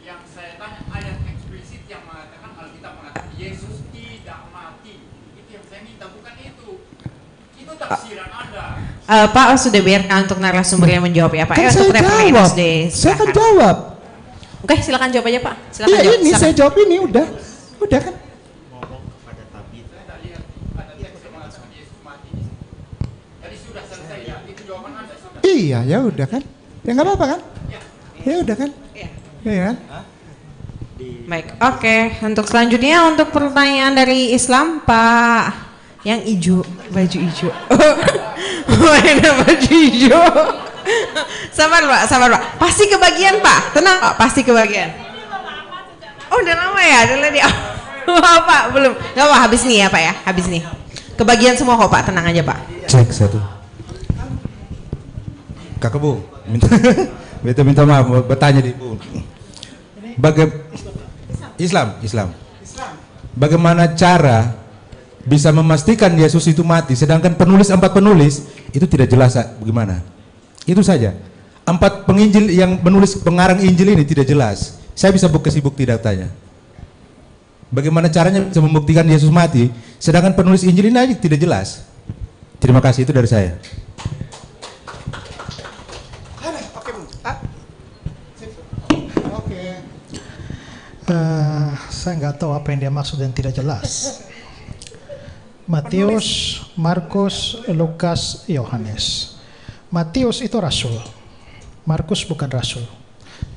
Yang saya tanya ayat eksplisit yang mengatakan Alkitab mengatakan Yesus tidak mati. Itu yang saya minta, bukan itu. Itu tafsiran Anda. Pak sudah biarkan untuk narasumbernya menjawab ya Pak Kan ya. saya Untuk jawab. Saya akan jawab. Oke, silakan jawab aja Pak. Silakan Iya jawab. ini Silakan. saya jawab ini udah kan. Iya ya udah kan. Ya nggak apa-apa kan? Ya udah kan. Iya kan. Baik, oke. Untuk selanjutnya untuk pertanyaan dari Islam Pak yang hijau, baju hijau. Mana baju hijau? Sabar Pak. Pasti kebagian Pak. Tenang Pak, pasti kebagian. Oh udah lama ya, udah di Pak belum. Gak apa, habis nih ya Pak ya, habis nih. Kebagian semua kok Pak, tenang aja Pak. Cek satu. Kakak Bu, minta maaf, bertanya di Bu. Islam. Bagaimana cara bisa memastikan Yesus itu mati, sedangkan 4 penulis itu tidak jelas bagaimana? Itu saja. 4 penginjil yang menulis pengarang Injil ini tidak jelas. Saya bisa kasih bukti datanya. Bagaimana caranya bisa membuktikan Yesus mati, sedangkan penulis Injil ini aja tidak jelas. Terima kasih, itu dari saya. Saya nggak tahu apa yang dia maksud dan tidak jelas. Matius, Markus, Lukas, Yohanes. Matius itu rasul, Markus bukan rasul.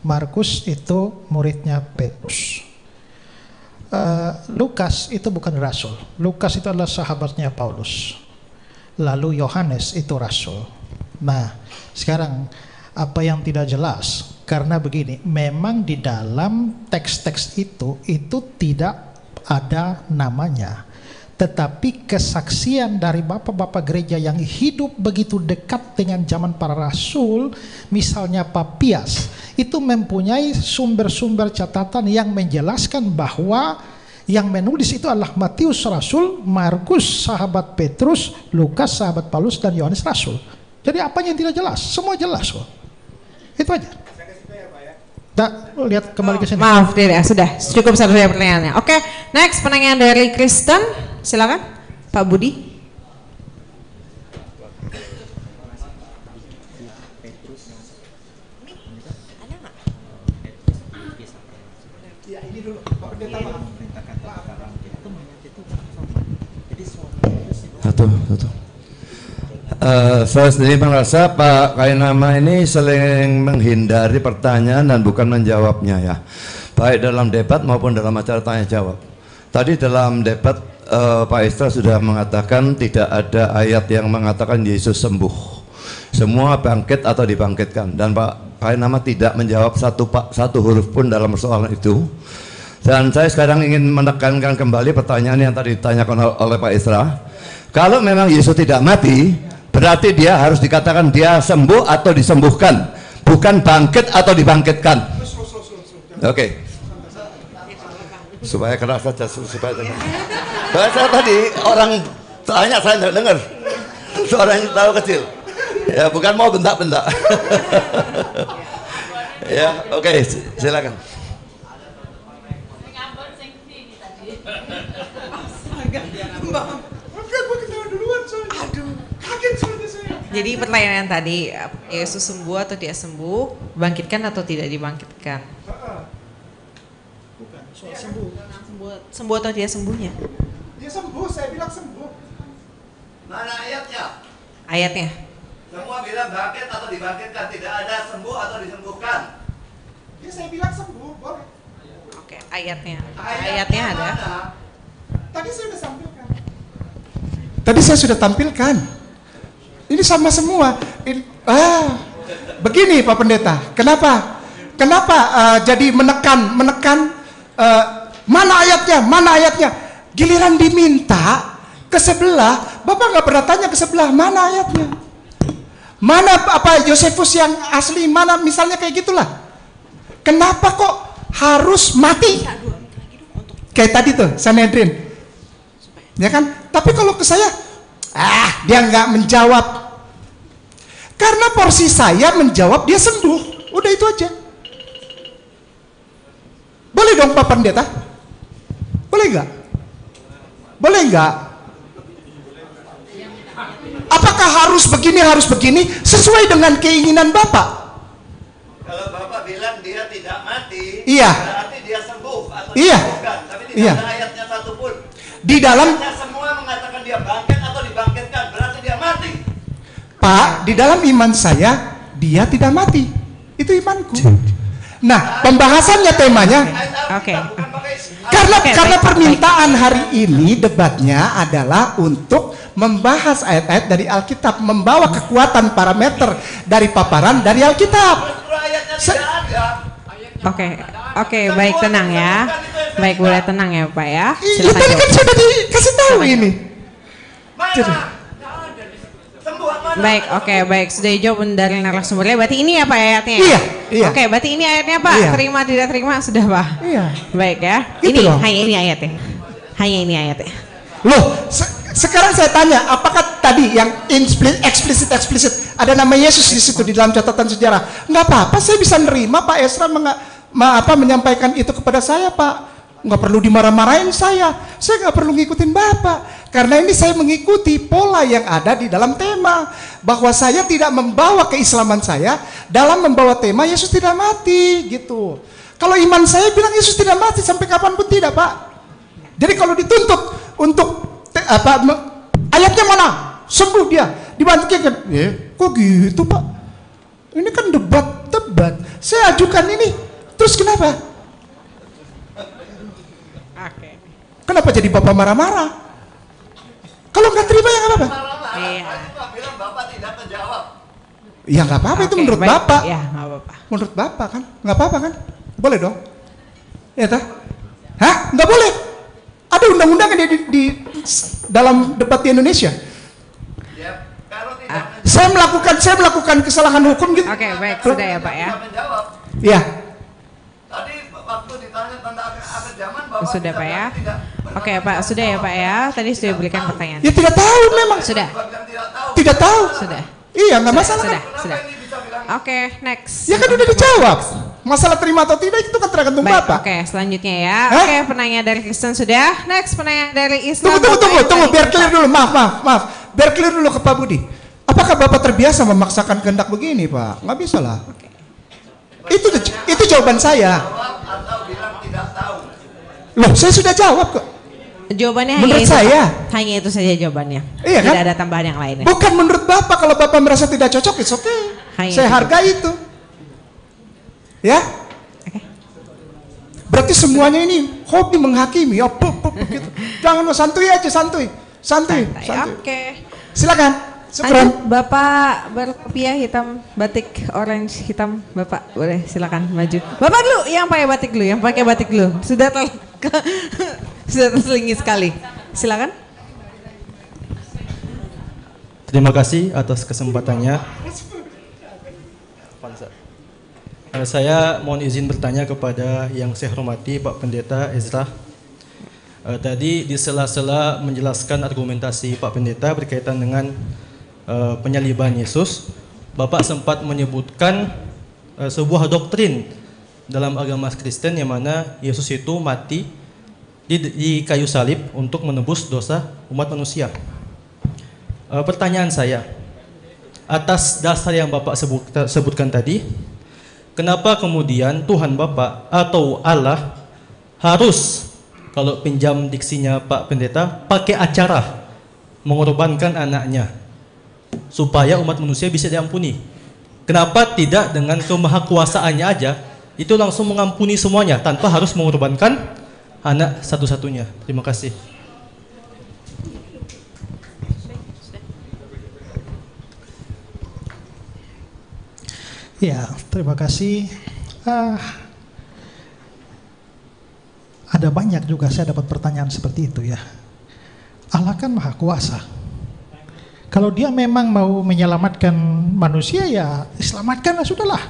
Markus itu muridnya Petrus. Lukas itu bukan rasul. Lukas itu adalah sahabatnya Paulus. Lalu Yohanes itu rasul. Nah, sekarang apa yang tidak jelas? Karena begini, memang di dalam teks-teks itu tidak ada namanya. Tetapi kesaksian dari bapak-bapak gereja yang hidup begitu dekat dengan zaman para rasul, misalnya Papias, itu mempunyai sumber-sumber catatan yang menjelaskan bahwa yang menulis itu adalah Matius Rasul, Markus sahabat Petrus, Lukas sahabat Paulus, dan Yohanes Rasul. Jadi apanya yang tidak jelas? Semua jelas kok. Itu aja. Lihat kembali ke sini. Maaf, tidak, sudah cukup satu pertanyaannya. Oke, next pertanyaan dari Kristen, silakan Pak Budi. Satu. Saya sendiri merasa Pak Kainama ini sering menghindari pertanyaan dan bukan menjawabnya ya, baik dalam debat maupun dalam acara tanya jawab. Tadi dalam debat Pak Istra sudah mengatakan tidak ada ayat yang mengatakan Yesus sembuh, semua bangkit atau dibangkitkan, dan Pak Kainama tidak menjawab satu huruf pun dalam persoalan itu. Dan saya sekarang ingin menekankan kembali pertanyaan yang tadi ditanyakan oleh Pak Istra. Kalau memang Yesus tidak mati, berarti dia harus dikatakan dia sembuh atau disembuhkan, bukan bangkit atau dibangkitkan. Oke. Supaya keras saja, supaya dengar. Saya tadi orang tanya saya tidak dengar. Suaranya terlalu kecil. Ya, bukan mau bentak-bentak. Ya, oke, silakan. Jadi pertanyaan tadi, Yesus sembuh atau tidak sembuh, bangkitkan atau tidak dibangkitkan? Bukan, soal sembuh. Sembuh atau tidak sembuhnya? Dia sembuh, saya bilang sembuh. Mana ayatnya? Ayatnya? Semua bilang bangkit atau dibangkitkan, tidak ada sembuh atau disembuhkan. Ya saya bilang sembuh, boleh. Oke, ayatnya. Ayatnya ada. Tadi saya sudah tampilkan. Tadi saya sudah tampilkan. Ini sama semua. Begini Pak Pendeta, kenapa jadi menekan mana ayatnya? Giliran diminta ke sebelah, Bapak nggak pernah tanya ke sebelah mana ayatnya, mana apa Yosefus yang asli, mana misalnya kayak gitulah. Kenapa kok harus mati? Kayak tadi tuh Sanhedrin, ya kan? Tapi kalau ke saya, dia nggak menjawab. Karena porsi saya menjawab, dia sembuh. Udah itu aja. Boleh dong Pak Pendeta? Boleh nggak? Boleh nggak? Apakah harus begini sesuai dengan keinginan Bapak? Kalau Bapak bilang dia tidak mati, iya, berarti dia sembuh atau iya, disembuhkan. Tapi tidak iya, ada ayatnya satupun. Di dalam semua mengatakan dia bangkit atau dibangkitkan, berarti dia mati. Pak, di dalam iman saya dia tidak mati. Itu imanku. Nah, pembahasannya temanya. Oke. Karena permintaan hari ini debatnya adalah untuk membahas ayat-ayat dari Alkitab, membawa kekuatan parameter dari paparan dari Alkitab. Oke, baik, tenang ya. Baik, boleh tenang ya Pak ya. Itu kan sudah dikasih tahu ini. Baik, baik, sudah dijawab dari narasumbernya. Berarti ini ya Pak ayatnya? Iya. Oke, berarti ini ayatnya Pak. Iya. Terima tidak terima sudah Pak. Iya. Baik ya. Gitu loh. Hanya ini ayatnya. Hanya ini ayatnya. Loh, sekarang saya tanya, apakah tadi yang eksplisit ada nama Yesus di situ di dalam catatan sejarah? Nggak apa-apa, saya bisa nerima Pak Esra menyampaikan itu kepada saya Pak. Nggak perlu dimarah-marahin saya nggak perlu ngikutin Bapak. Karena ini saya mengikuti pola yang ada di dalam tema. Bahwa saya tidak membawa keislaman saya dalam membawa tema Yesus tidak mati gitu. Kalau iman saya bilang Yesus tidak mati sampai kapanpun tidak Pak. Jadi kalau dituntut untuk ayatnya mana? Sembuh dia, dibangkitkan. Kok gitu Pak? Ini kan debat. Saya ajukan ini, terus kenapa? Kenapa jadi Bapak marah-marah? Kalau nggak terima ya nggak apa-apa. Iya. Ya nggak apa-apa, itu menurut Bapak. Ya nggak apa-apa. Menurut Bapak kan, nggak apa-apa kan? Boleh dong? Ya toh? Hah? Nggak boleh? Ada undang-undang di dalam debat di Indonesia. Saya melakukan kesalahan hukum gitu. Oke, baik, sudah ya Pak ya. Iya. Tadi waktu ditanya tentang akhir zaman bahwa Sudah Pak ya. Oke Pak, sudah ya Pak ya. Tadi sudah berikan pertanyaan. Ya tidak tahu memang. Sudah. Tidak tahu. Sudah. Iya, nggak masalah. Sudah. Oke, next. Ya kan udah dijawab. Masalah terima atau tidak itu kan tergantung Baik, Bapak. oke, selanjutnya ya. Oke, penanya dari Kristen sudah. Next, penanya dari Islam. Tunggu, biar clear dulu. Maaf. Biar clear dulu ke Pak Budi. Apakah Bapak terbiasa memaksakan kehendak begini, Pak? Nggak bisa lah. Itu jawaban saya. Loh, saya sudah jawab kok. Jawabannya menurut hanya itu saja jawabannya. Iya, tidak kan? ada tambahan yang lainnya. Bukan menurut Bapak, kalau Bapak merasa tidak cocok, it's okay. Saya hargai itu. Ya? Berarti semuanya ini hobi menghakimi. Gitu. Jangan santuy aja, santuy. Oke. Silakan. Lanjut, Bapak berkopiah hitam, batik orange hitam, Bapak boleh silakan maju. Bapak dulu yang pakai batik dulu, sudah terselingi sekali. Silakan. Terima kasih atas kesempatannya. Saya mohon izin bertanya kepada yang saya hormati Pak Pendeta Ezra. Tadi di sela-sela menjelaskan argumentasi Pak Pendeta berkaitan dengan penyaliban Yesus, Bapak sempat menyebutkan sebuah doktrin dalam agama Kristen yang mana Yesus itu mati di kayu salib untuk menebus dosa umat manusia. Pertanyaan saya, atas dasar yang Bapak sebutkan tadi, kenapa kemudian Tuhan Bapak atau Allah harus, kalau pinjam diksinya Pak Pendeta, pakai acara mengorbankan anaknya supaya umat manusia bisa diampuni? Kenapa tidak dengan kemahakuasaannya aja itu langsung mengampuni semuanya tanpa harus mengorbankan anak satu-satunya? Terima kasih. Ya, terima kasih. Ada banyak juga saya dapat pertanyaan seperti itu ya. Allah kan maha kuasa. Kalau dia memang mau menyelamatkan manusia ya selamatkan lah, sudahlah.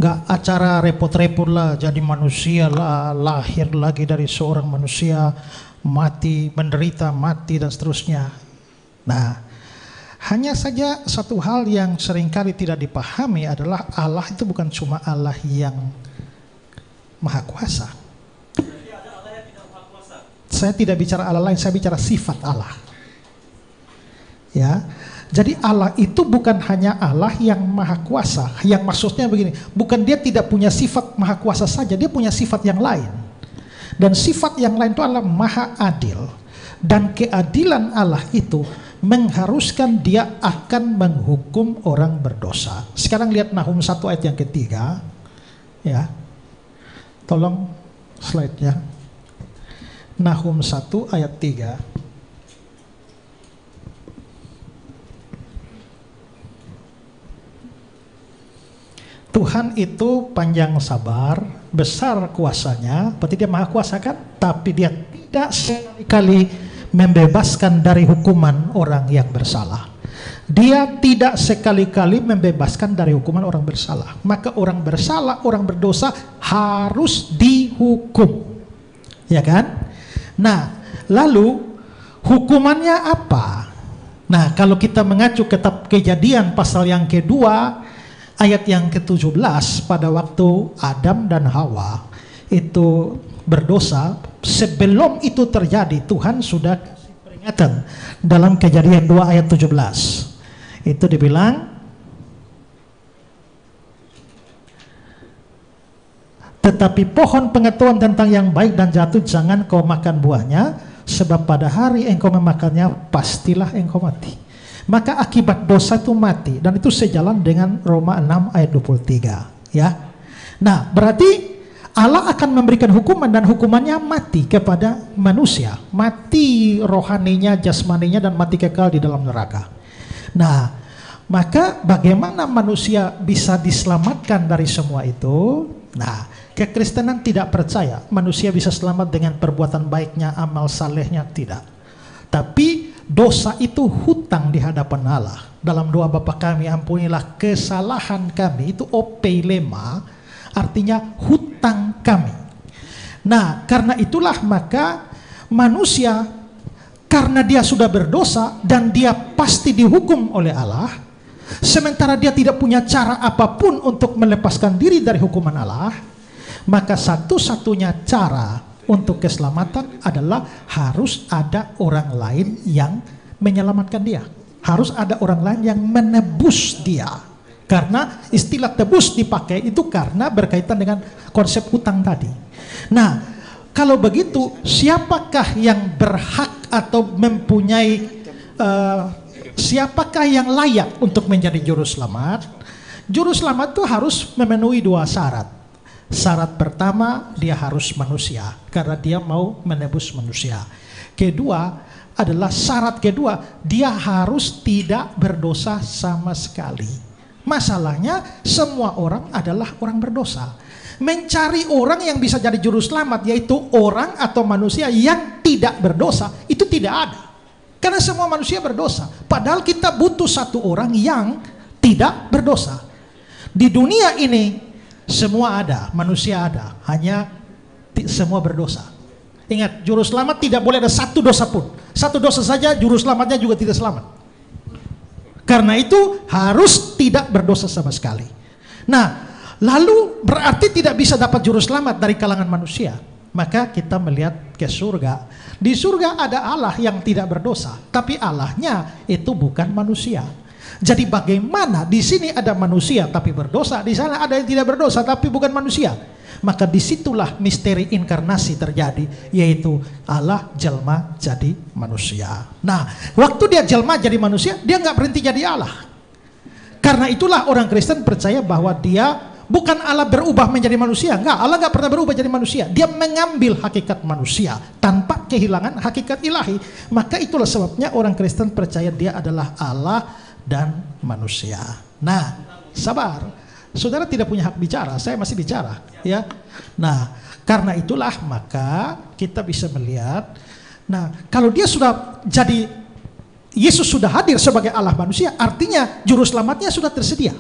Gak acara repot-repot lah jadi manusia lah, lahir lagi dari seorang manusia, mati, menderita, mati dan seterusnya. Nah, hanya saja satu hal yang seringkali tidak dipahami adalah Allah itu bukan cuma Allah yang maha kuasa. Saya tidak bicara Allah lain, saya bicara sifat Allah. Ya, jadi Allah itu bukan hanya Allah yang maha kuasa. Yang maksudnya begini, bukan dia tidak punya sifat maha kuasa saja, dia punya sifat yang lain. Dan sifat yang lain itu adalah maha adil. Dan keadilan Allah itu mengharuskan dia akan menghukum orang berdosa. Sekarang lihat Nahum 1 ayat yang ketiga. Ya. Tolong slide-nya. Nahum 1 ayat 3. Tuhan itu panjang sabar, besar kuasanya, berarti dia maha kuasa kan? Tapi dia tidak sekali membebaskan dari hukuman orang yang bersalah. Dia tidak sekali-kali membebaskan dari hukuman orang bersalah. Maka orang bersalah, orang berdosa harus dihukum. Ya kan? Nah, lalu hukumannya apa? Nah, kalau kita mengacu kitab Kejadian pasal yang kedua, ayat yang ke-17, pada waktu Adam dan Hawa itu berdosa, sebelum itu terjadi Tuhan sudah kasih peringatan dalam Kejadian 2 ayat 17. Itu dibilang, tetapi pohon pengetahuan tentang yang baik dan jatuh jangan kau makan buahnya, sebab pada hari engkau memakannya pastilah engkau mati. Maka akibat dosa itu mati, dan itu sejalan dengan Roma 6 ayat 23 ya. Nah, berarti Allah akan memberikan hukuman dan hukumannya mati kepada manusia, mati rohaninya, jasmaninya, dan mati kekal di dalam neraka. Nah, maka bagaimana manusia bisa diselamatkan dari semua itu? Nah, Kekristenan tidak percaya manusia bisa selamat dengan perbuatan baiknya, amal salehnya, tidak. Tapi dosa itu hutang di hadapan Allah. Dalam doa Bapa kami, ampunilah kesalahan kami, itu opelema, artinya hutang kami. Nah, karena itulah maka manusia, karena dia sudah berdosa dan dia pasti dihukum oleh Allah, sementara dia tidak punya cara apapun untuk melepaskan diri dari hukuman Allah, maka satu-satunya cara untuk keselamatan adalah harus ada orang lain yang menyelamatkan dia. Harus ada orang lain yang menebus dia. Karena istilah tebus dipakai itu karena berkaitan dengan konsep hutang tadi. Nah, kalau begitu siapakah yang berhak atau mempunyai siapakah yang layak untuk menjadi juru selamat? Juru selamat itu harus memenuhi 2 syarat. Syarat pertama, dia harus manusia karena dia mau menebus manusia. Kedua adalah syarat kedua, dia harus tidak berdosa sama sekali. Masalahnya semua orang adalah orang berdosa. Mencari orang yang bisa jadi juru selamat, yaitu orang atau manusia yang tidak berdosa, itu tidak ada. Karena semua manusia berdosa. Padahal kita butuh satu orang yang tidak berdosa. Di dunia ini semua ada, manusia ada, hanya semua berdosa. Ingat, juru selamat tidak boleh ada satu dosa pun. Satu dosa saja juru selamatnya juga tidak selamat. Karena itu harus tidak berdosa sama sekali. Nah, lalu berarti tidak bisa dapat juru selamat dari kalangan manusia. Maka kita melihat ke surga. Di surga ada Allah yang tidak berdosa, tapi Allahnya itu bukan manusia. Jadi bagaimana di sini ada manusia tapi berdosa, di sana ada yang tidak berdosa tapi bukan manusia. Maka disitulah misteri inkarnasi terjadi, yaitu Allah jelma jadi manusia. Nah, waktu dia jelma jadi manusia, dia nggak berhenti jadi Allah. Karena itulah orang Kristen percaya bahwa dia bukan Allah berubah menjadi manusia. Enggak, Allah nggak pernah berubah jadi manusia. Dia mengambil hakikat manusia tanpa kehilangan hakikat ilahi. Maka itulah sebabnya orang Kristen percaya dia adalah Allah dan manusia. Nah, sabar. Saudara tidak punya hak bicara, saya masih bicara, ya. Nah, karena itulah maka kita bisa melihat, nah, kalau dia sudah jadi, Yesus sudah hadir sebagai Allah manusia, artinya juru selamatnya sudah tersedia.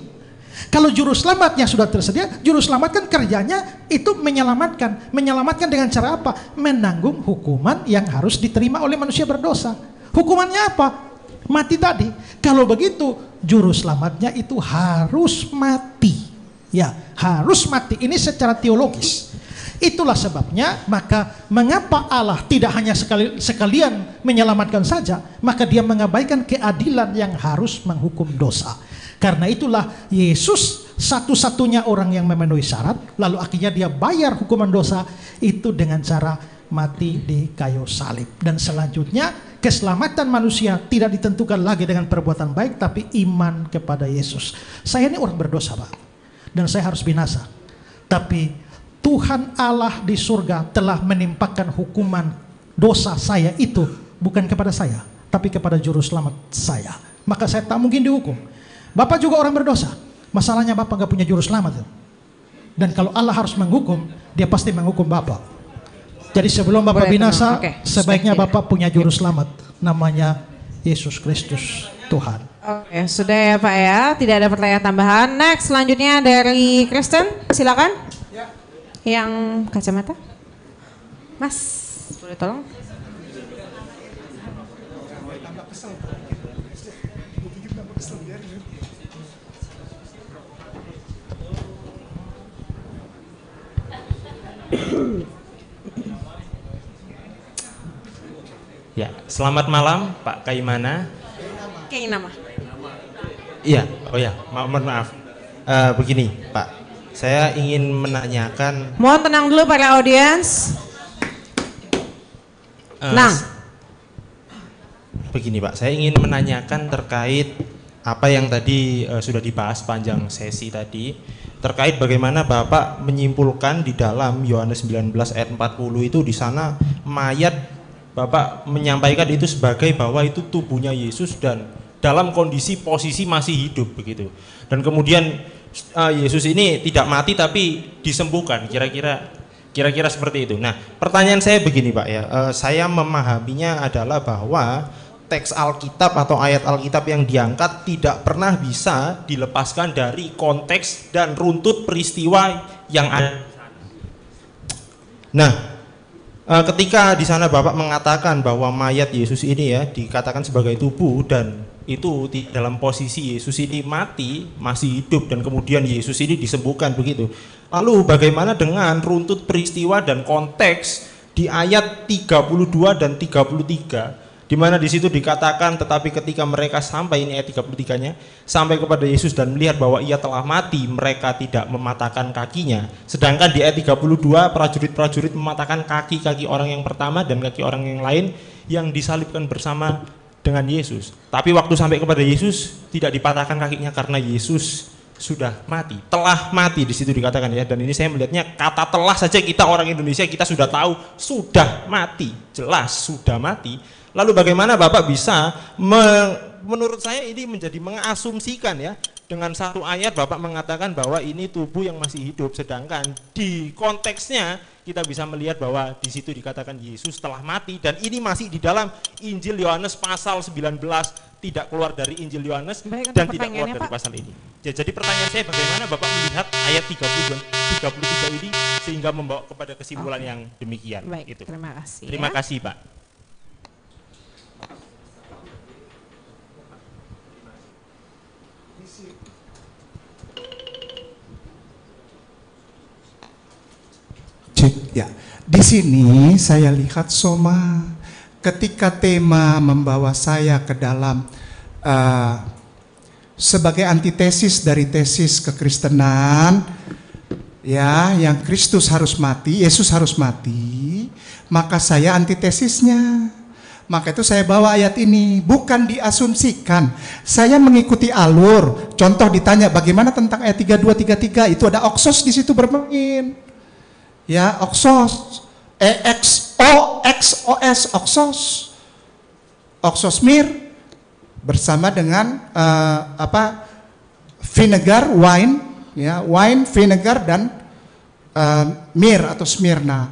Kalau juru selamatnya sudah tersedia, juru selamat kan kerjanya itu menyelamatkan. Menyelamatkan dengan cara apa? Menanggung hukuman yang harus diterima oleh manusia berdosa. Hukumannya apa? Mati tadi. Kalau begitu, juru selamatnya itu harus mati. Ya, harus mati. Ini secara teologis. Itulah sebabnya maka mengapa Allah tidak hanya sekalian menyelamatkan saja, maka dia mengabaikan keadilan yang harus menghukum dosa. Karena itulah Yesus satu-satunya orang yang memenuhi syarat, lalu akhirnya dia bayar hukuman dosa itu dengan cara mati di kayu salib. Dan selanjutnya keselamatan manusia tidak ditentukan lagi dengan perbuatan baik, tapi iman kepada Yesus. Saya ini orang berdosa, Pak, dan saya harus binasa. Tapi Tuhan Allah di surga telah menimpakan hukuman dosa saya itu bukan kepada saya, tapi kepada juru selamat saya. Maka saya tak mungkin dihukum. Bapak juga orang berdosa. Masalahnya Bapak gak punya juru selamat. Dan kalau Allah harus menghukum, dia pasti menghukum Bapak. Jadi sebelum Bapak binasa, sebaiknya Bapak punya juru selamat. Namanya Yesus Kristus Tuhan. Oke, sudah ya Pak ya. Tidak ada pertanyaan tambahan. Next, selanjutnya dari Kristen. Silakan. Yang kacamata. Mas, boleh tolong? Ya, selamat malam Pak Kaimana. Kainama. Iya, oh ya, mohon maaf. Begini Pak, saya ingin menanyakan. Mohon tenang dulu para audiens. Begini Pak, saya ingin menanyakan terkait apa yang tadi sudah dibahas panjang sesi tadi, terkait bagaimana Bapak menyimpulkan di dalam Yohanes 19 ayat 40 itu, di sana mayat Bapak menyampaikan itu sebagai bahwa itu tubuhnya Yesus dan dalam kondisi posisi masih hidup begitu. Dan kemudian Yesus ini tidak mati tapi disembuhkan, kira-kira seperti itu. Nah, pertanyaan saya begini Pak ya, saya memahaminya adalah bahwa teks Alkitab atau ayat Alkitab yang diangkat tidak pernah bisa dilepaskan dari konteks dan runtut peristiwa yang ada. Nah, ketika di sana Bapak mengatakan bahwa mayat Yesus ini ya dikatakan sebagai tubuh dan itu dalam posisi Yesus ini mati, masih hidup dan kemudian Yesus ini disembuhkan begitu. Lalu bagaimana dengan runtut peristiwa dan konteks di ayat 32 dan 33? Di mana di situ dikatakan tetapi ketika mereka sampai, ini ayat 33-nya, sampai kepada Yesus dan melihat bahwa ia telah mati, mereka tidak mematahkan kakinya. Sedangkan di ayat 32 prajurit-prajurit mematahkan kaki-kaki orang yang pertama dan kaki orang yang lain yang disalibkan bersama dengan Yesus. Tapi waktu sampai kepada Yesus tidak dipatahkan kakinya karena Yesus sudah mati, telah mati di situ dikatakan ya. Dan ini saya melihatnya kata telah saja kita orang Indonesia kita sudah tahu sudah mati, jelas sudah mati. Lalu bagaimana Bapak bisa menurut saya ini menjadi mengasumsikan ya, dengan satu ayat Bapak mengatakan bahwa ini tubuh yang masih hidup, sedangkan di konteksnya kita bisa melihat bahwa di situ dikatakan Yesus telah mati dan ini masih di dalam Injil Yohanes pasal 19, tidak keluar dari Injil Yohanes dan tidak keluar dari pasal ini. Ya, jadi pertanyaan saya bagaimana Bapak melihat ayat 30 dan 33 ini sehingga membawa kepada kesimpulan yang demikian. Baik, itu. Terima kasih. Terima kasih Pak. Ya, di sini saya lihat Soma ketika tema membawa saya ke dalam sebagai antitesis dari tesis kekristenan, ya, yang Kristus harus mati, Yesus harus mati, maka saya antitesisnya. Maka itu saya bawa ayat ini, bukan diasumsikan. Saya mengikuti alur. Contoh ditanya bagaimana tentang ayat 32-33, itu ada oksos di situ bermain. Ya, oksos, EXOXOS, oksos, oksosmir bersama dengan vinegar, wine, ya, wine, vinegar dan mir atau smirna.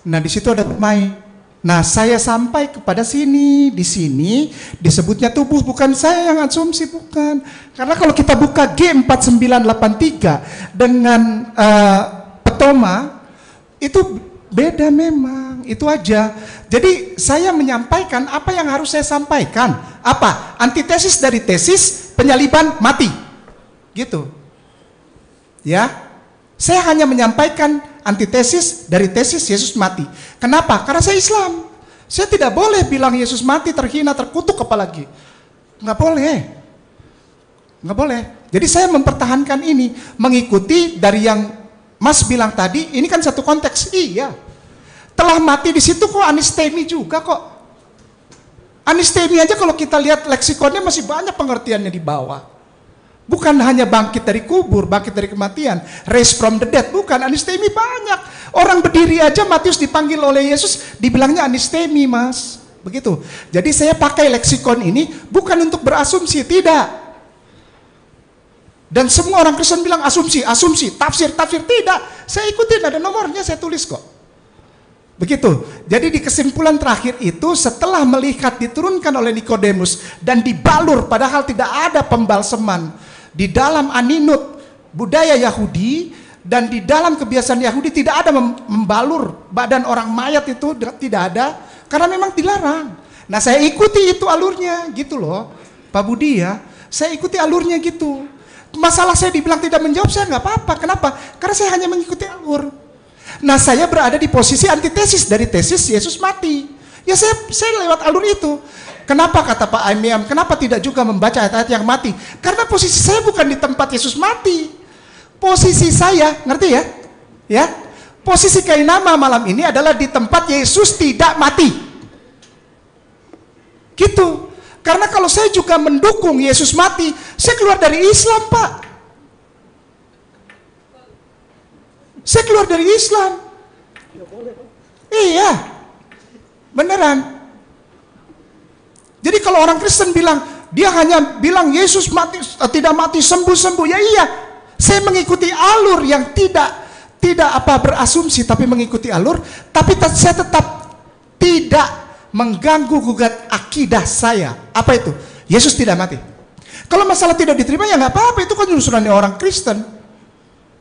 Nah, di situ ada mai. Nah, saya sampai kepada sini, di sini disebutnya tubuh, bukan saya yang asumsi, bukan. Karena kalau kita buka G4983 dengan petoma, itu beda memang, itu aja. Jadi saya menyampaikan apa yang harus saya sampaikan. Apa? Antitesis dari tesis penyaliban mati. Gitu. Ya. Saya hanya menyampaikan antitesis dari tesis Yesus mati. Kenapa? Karena saya Islam. Saya tidak boleh bilang Yesus mati, terhina, terkutuk apalagi. Nggak boleh. Nggak boleh. Jadi saya mempertahankan ini, mengikuti dari yang Mas bilang tadi, ini kan satu konteks. Iya. Telah mati di situ kok anistemi juga kok. Anistemi aja kalau kita lihat leksikonnya masih banyak pengertiannya di bawah. Bukan hanya bangkit dari kubur, bangkit dari kematian, raise from the dead, bukan. Anistemi banyak. Orang berdiri aja Matius dipanggil oleh Yesus, dibilangnya anistemi, Mas. Begitu. Jadi saya pakai leksikon ini bukan untuk berasumsi, tidak. Dan semua orang Kristen bilang asumsi, tafsir, tidak. Saya ikutin, ada nomornya, saya tulis kok. Begitu. Jadi di kesimpulan terakhir itu, setelah melihat diturunkan oleh Nikodemus dan dibalur, padahal tidak ada pembalseman di dalam aninut budaya Yahudi dan di dalam kebiasaan Yahudi tidak ada membalur badan orang mayat, itu tidak ada, karena memang dilarang. Nah, saya ikuti itu alurnya, gitu loh, Pak Budi ya. Saya ikuti alurnya gitu. Masalah saya dibilang tidak menjawab, saya nggak apa-apa. Kenapa? Karena saya hanya mengikuti alur. Nah, saya berada di posisi antitesis dari tesis Yesus mati. Ya, saya lewat alur itu. Kenapa kata Pak Aimiam? Kenapa tidak juga membaca ayat-ayat yang mati? Karena posisi saya bukan di tempat Yesus mati. Posisi saya, ngerti ya? Ya, posisi Kainama malam ini adalah di tempat Yesus tidak mati. Gitu. Karena kalau saya juga mendukung Yesus mati, saya keluar dari Islam, Pak. Saya keluar dari Islam. Iya. Beneran. Jadi kalau orang Kristen bilang, dia hanya bilang Yesus mati, tidak mati, sembuh-sembuh. Ya iya. Saya mengikuti alur yang tidak berasumsi, tapi mengikuti alur, tapi saya tetap tidak mengganggu gugat akidah saya. Apa itu? Yesus tidak mati. Kalau masalah tidak diterima ya nggak apa-apa, itu kan urusannya orang Kristen.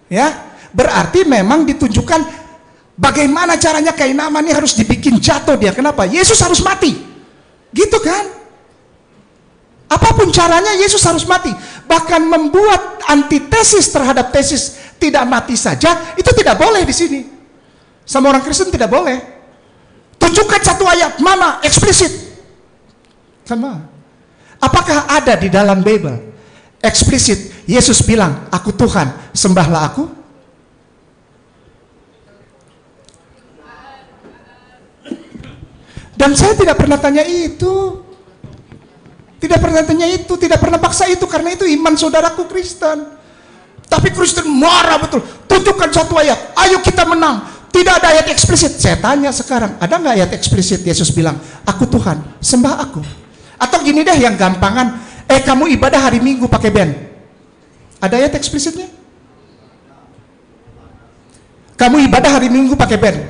Ya, berarti memang ditunjukkan bagaimana caranya Kainama ini harus dibikin jatuh dia. Kenapa? Yesus harus mati. Gitu kan? Apapun caranya Yesus harus mati. Bahkan membuat antitesis terhadap tesis tidak mati saja, itu tidak boleh di sini. Sama orang Kristen tidak boleh. Tunjukkan satu ayat, mana eksplisit. Sama. Apakah ada di dalam Bible eksplisit Yesus bilang, aku Tuhan, sembahlah aku? Dan saya tidak pernah tanya itu. Tidak pernah tanya itu, tidak pernah paksa itu, karena itu iman saudaraku Kristen. Tapi Kristen marah betul. Tunjukkan satu ayat, ayo kita menang. Tidak ada ayat eksplisit. Saya tanya sekarang, ada nggak ayat eksplisit Yesus bilang, aku Tuhan, sembah aku? Atau gini deh yang gampangan, kamu ibadah hari Minggu pakai band. Ada ayat eksplisitnya? Kamu ibadah hari Minggu pakai band.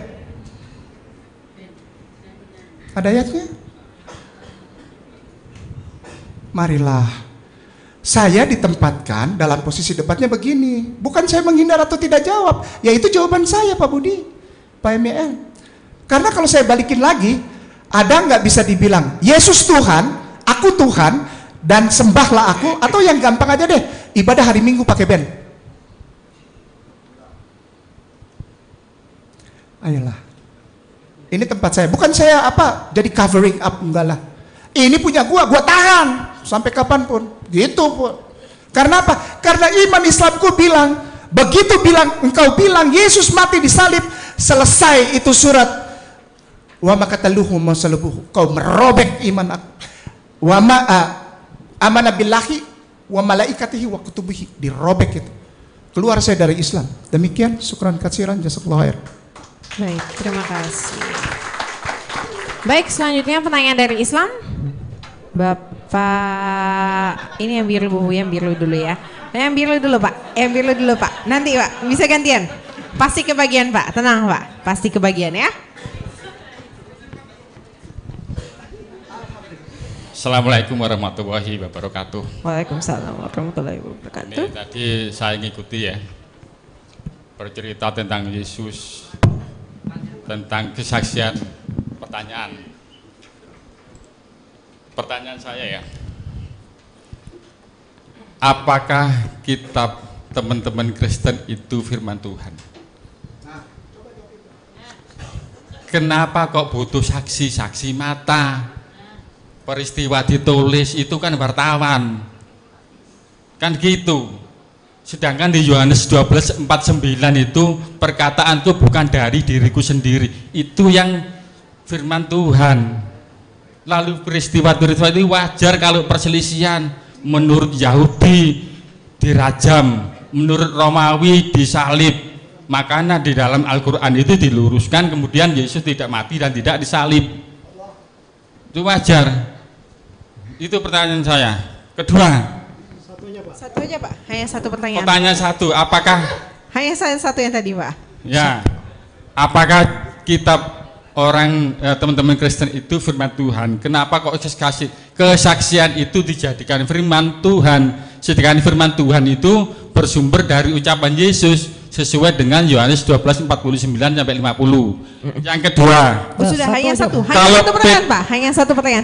Ada ayatnya? Marilah, saya ditempatkan dalam posisi debatnya begini. Bukan saya menghindar atau tidak jawab. Ya itu jawaban saya Pak Budi, Pak MEL. Karena kalau saya balikin lagi, ada nggak bisa dibilang, Yesus Tuhan, aku Tuhan, dan sembahlah aku. Atau yang gampang aja deh, ibadah hari Minggu pakai band. Ayolah. Ini tempat saya, bukan saya jadi covering up, enggak lah. Ini punya gua tahan sampai kapanpun, gitu pun. Karena apa? Karena iman Islamku bilang, begitu engkau bilang Yesus mati disalib, selesai itu surat. Wa makataluhu masalubuhu. Kau merobek iman aku. Wa amana billahi wa malaikatihi wa kutubihi. Dirobek itu. Keluar saya dari Islam. Demikian, syukran katsiran, jazakallahu khair. Baik, terima kasih. Baik, selanjutnya pertanyaan dari Islam. Bapak, ini yang biru dulu ya. Yang biru dulu Pak. Nanti Pak, bisa gantian. Pasti kebagian Pak, tenang Pak. Pasti kebagian ya. Assalamualaikum warahmatullahi wabarakatuh. Waalaikumsalam warahmatullahi wabarakatuh. Ini tadi saya ngikuti ya, bercerita tentang Yesus, tentang kesaksian, pertanyaan saya ya, apakah kitab teman-teman Kristen itu firman Tuhan? Kenapa kok butuh saksi mata? Peristiwa ditulis itu kan wartawan, kan gitu. Sedangkan di Yohanes 12:49 itu perkataanku bukan dari diriku sendiri, itu yang firman Tuhan. Lalu peristiwa itu wajar kalau perselisihan. Menurut Yahudi dirajam, menurut Romawi disalib. Makanya di dalam Al-Quran itu diluruskan, kemudian Yesus tidak mati dan tidak disalib. Itu wajar. Itu pertanyaan saya. Kedua, satu aja Pak, hanya satu pertanyaan. Pertanyaan satu, apakah hanya satu yang tadi Pak? Ya, apakah kitab teman-teman Kristen itu firman Tuhan? Kenapa kok kesaksian itu dijadikan firman Tuhan? Sedangkan firman Tuhan itu bersumber dari ucapan Yesus sesuai dengan Yohanes 12:49-50. Yang kedua, sudah hanya satu pertanyaan Pak, hanya satu pertanyaan.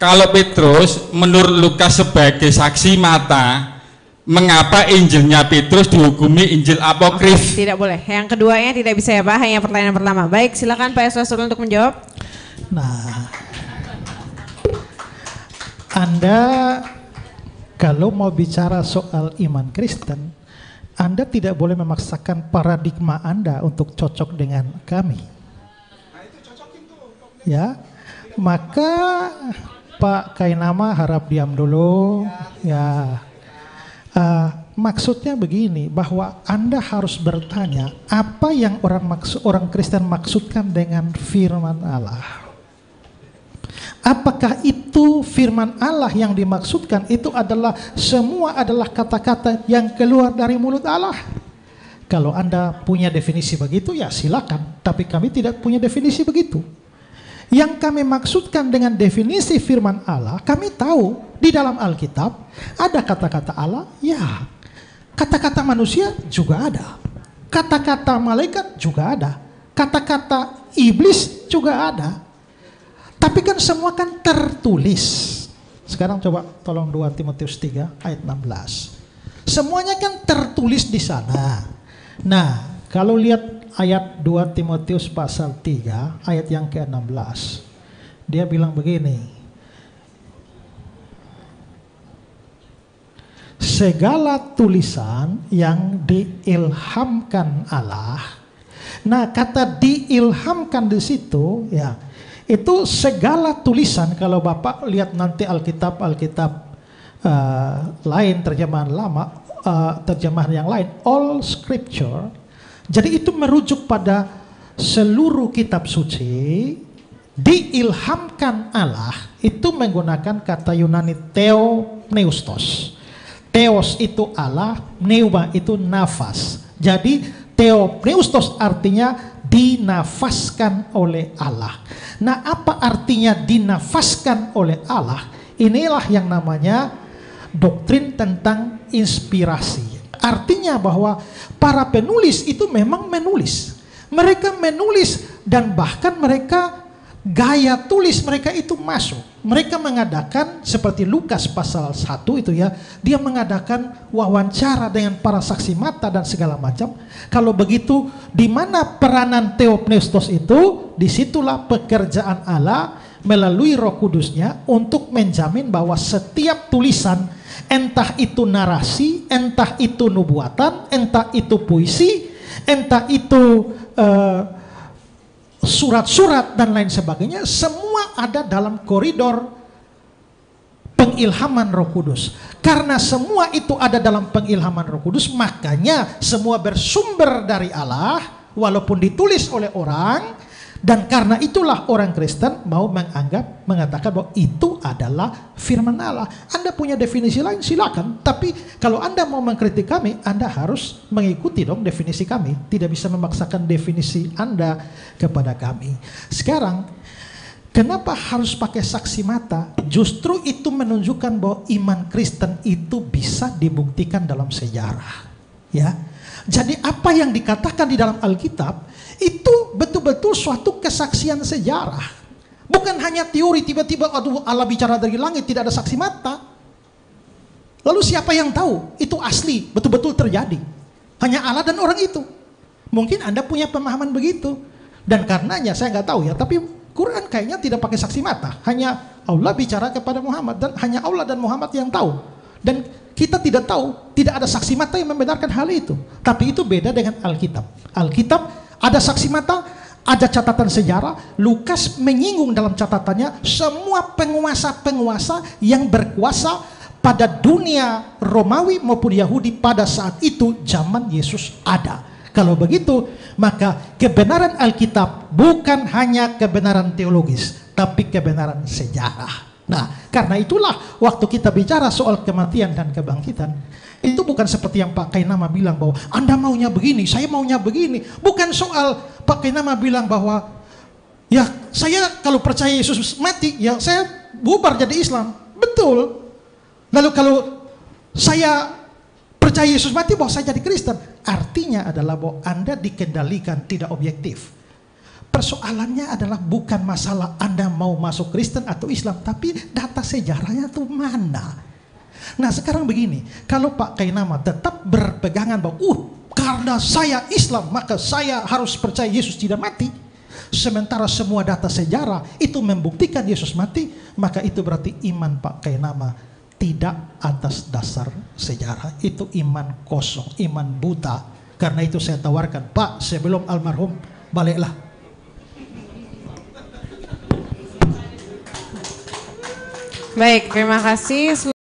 Kalau Petrus menurut Lukas sebagai saksi mata, mengapa Injilnya Petrus dihukumi Injil apokrif? Tidak boleh. Yang keduanya tidak bisa ya Pak, hanya pertanyaan pertama. Baik, silakan Pak Esrasul untuk menjawab. Nah, Anda kalau mau bicara soal iman Kristen, Anda tidak boleh memaksakan paradigma Anda untuk cocok dengan kami. Ya, maka Pak Kainama harap diam dulu. Ya, maksudnya begini, bahwa Anda harus bertanya apa yang orang Kristen maksudkan dengan firman Allah. Apakah itu firman Allah yang dimaksudkan itu adalah semua adalah kata-kata yang keluar dari mulut Allah? Kalau Anda punya definisi begitu ya silakan, tapi kami tidak punya definisi begitu. Yang kami maksudkan dengan definisi firman Allah, kami tahu di dalam Alkitab ada kata-kata Allah, ya. Kata-kata manusia juga ada. Kata-kata malaikat juga ada. Kata-kata iblis juga ada. Tapi kan semua kan tertulis. Sekarang coba tolong 2 Timotius 3 ayat 16. Semuanya kan tertulis di sana. Nah, kalau lihat ayat 2 Timotius pasal 3 ayat yang ke-16. Dia bilang begini. Segala tulisan yang diilhamkan Allah. Nah, kata diilhamkan di situ ya. Itu segala tulisan, kalau Bapak lihat nanti Alkitab lain, terjemahan lama, terjemahan yang lain, all scripture. Jadi itu merujuk pada seluruh kitab suci, diilhamkan Allah, itu menggunakan kata Yunani theopneustos. Theos itu Allah, pneuma itu nafas. Jadi theopneustos artinya dinafaskan oleh Allah. Nah, apa artinya dinafaskan oleh Allah? Inilah yang namanya doktrin tentang inspirasi. Artinya bahwa para penulis itu memang menulis. Mereka menulis dan bahkan mereka gaya tulis mereka itu masuk. Mereka mengadakan seperti Lukas pasal 1 itu ya. Dia mengadakan wawancara dengan para saksi mata dan segala macam. Kalau begitu, di mana peranan theopneustos itu? Disitulah pekerjaan Allah melalui Roh Kudusnya untuk menjamin bahwa setiap tulisan, entah itu narasi, entah itu nubuatan, entah itu puisi, entah itu surat-surat dan lain sebagainya, semua ada dalam koridor pengilhaman Roh Kudus. Karena semua itu ada dalam pengilhaman Roh Kudus, makanya semua bersumber dari Allah walaupun ditulis oleh orang. Dan karena itulah orang Kristen mau mengatakan bahwa itu adalah firman Allah. Anda punya definisi lain silakan, tapi kalau Anda mau mengkritik kami, Anda harus mengikuti dong definisi kami. Tidak bisa memaksakan definisi Anda kepada kami. Sekarang, kenapa harus pakai saksi mata? Justru itu menunjukkan bahwa iman Kristen itu bisa dibuktikan dalam sejarah. Ya, jadi apa yang dikatakan di dalam Alkitab itu betul-betul suatu kesaksian sejarah. Bukan hanya teori tiba-tiba aduh Allah bicara dari langit tidak ada saksi mata. Lalu siapa yang tahu itu asli betul-betul terjadi? Hanya Allah dan orang itu. Mungkin Anda punya pemahaman begitu. Dan karenanya saya nggak tahu ya, tapi Quran kayaknya tidak pakai saksi mata. Hanya Allah bicara kepada Muhammad dan hanya Allah dan Muhammad yang tahu. Dan kita tidak tahu, tidak ada saksi mata yang membenarkan hal itu. Tapi itu beda dengan Alkitab. Alkitab ada saksi mata, ada catatan sejarah. Lukas menyinggung dalam catatannya semua penguasa-penguasa yang berkuasa pada dunia Romawi maupun Yahudi pada saat itu zaman Yesus ada. Kalau begitu, maka kebenaran Alkitab bukan hanya kebenaran teologis, tapi kebenaran sejarah. Nah, karena itulah waktu kita bicara soal kematian dan kebangkitan, itu bukan seperti yang Pak Kainama bilang bahwa Anda maunya begini, saya maunya begini. Bukan soal Pak Kainama bilang bahwa ya saya kalau percaya Yesus mati, ya saya bubar jadi Islam. Betul. Lalu kalau saya percaya Yesus mati, bahwa saya jadi Kristen. Artinya adalah bahwa Anda dikendalikan tidak objektif. Persoalannya adalah bukan masalah Anda mau masuk Kristen atau Islam, tapi data sejarahnya itu mana. Nah sekarang begini, kalau Pak Kainama tetap berpegangan bahwa karena saya Islam maka saya harus percaya Yesus tidak mati, sementara semua data sejarah itu membuktikan Yesus mati, maka itu berarti iman Pak Kainama tidak atas dasar sejarah. Itu iman kosong, iman buta. Karena itu saya tawarkan, Pak, sebelum almarhum baliklah. Baik, terima kasih.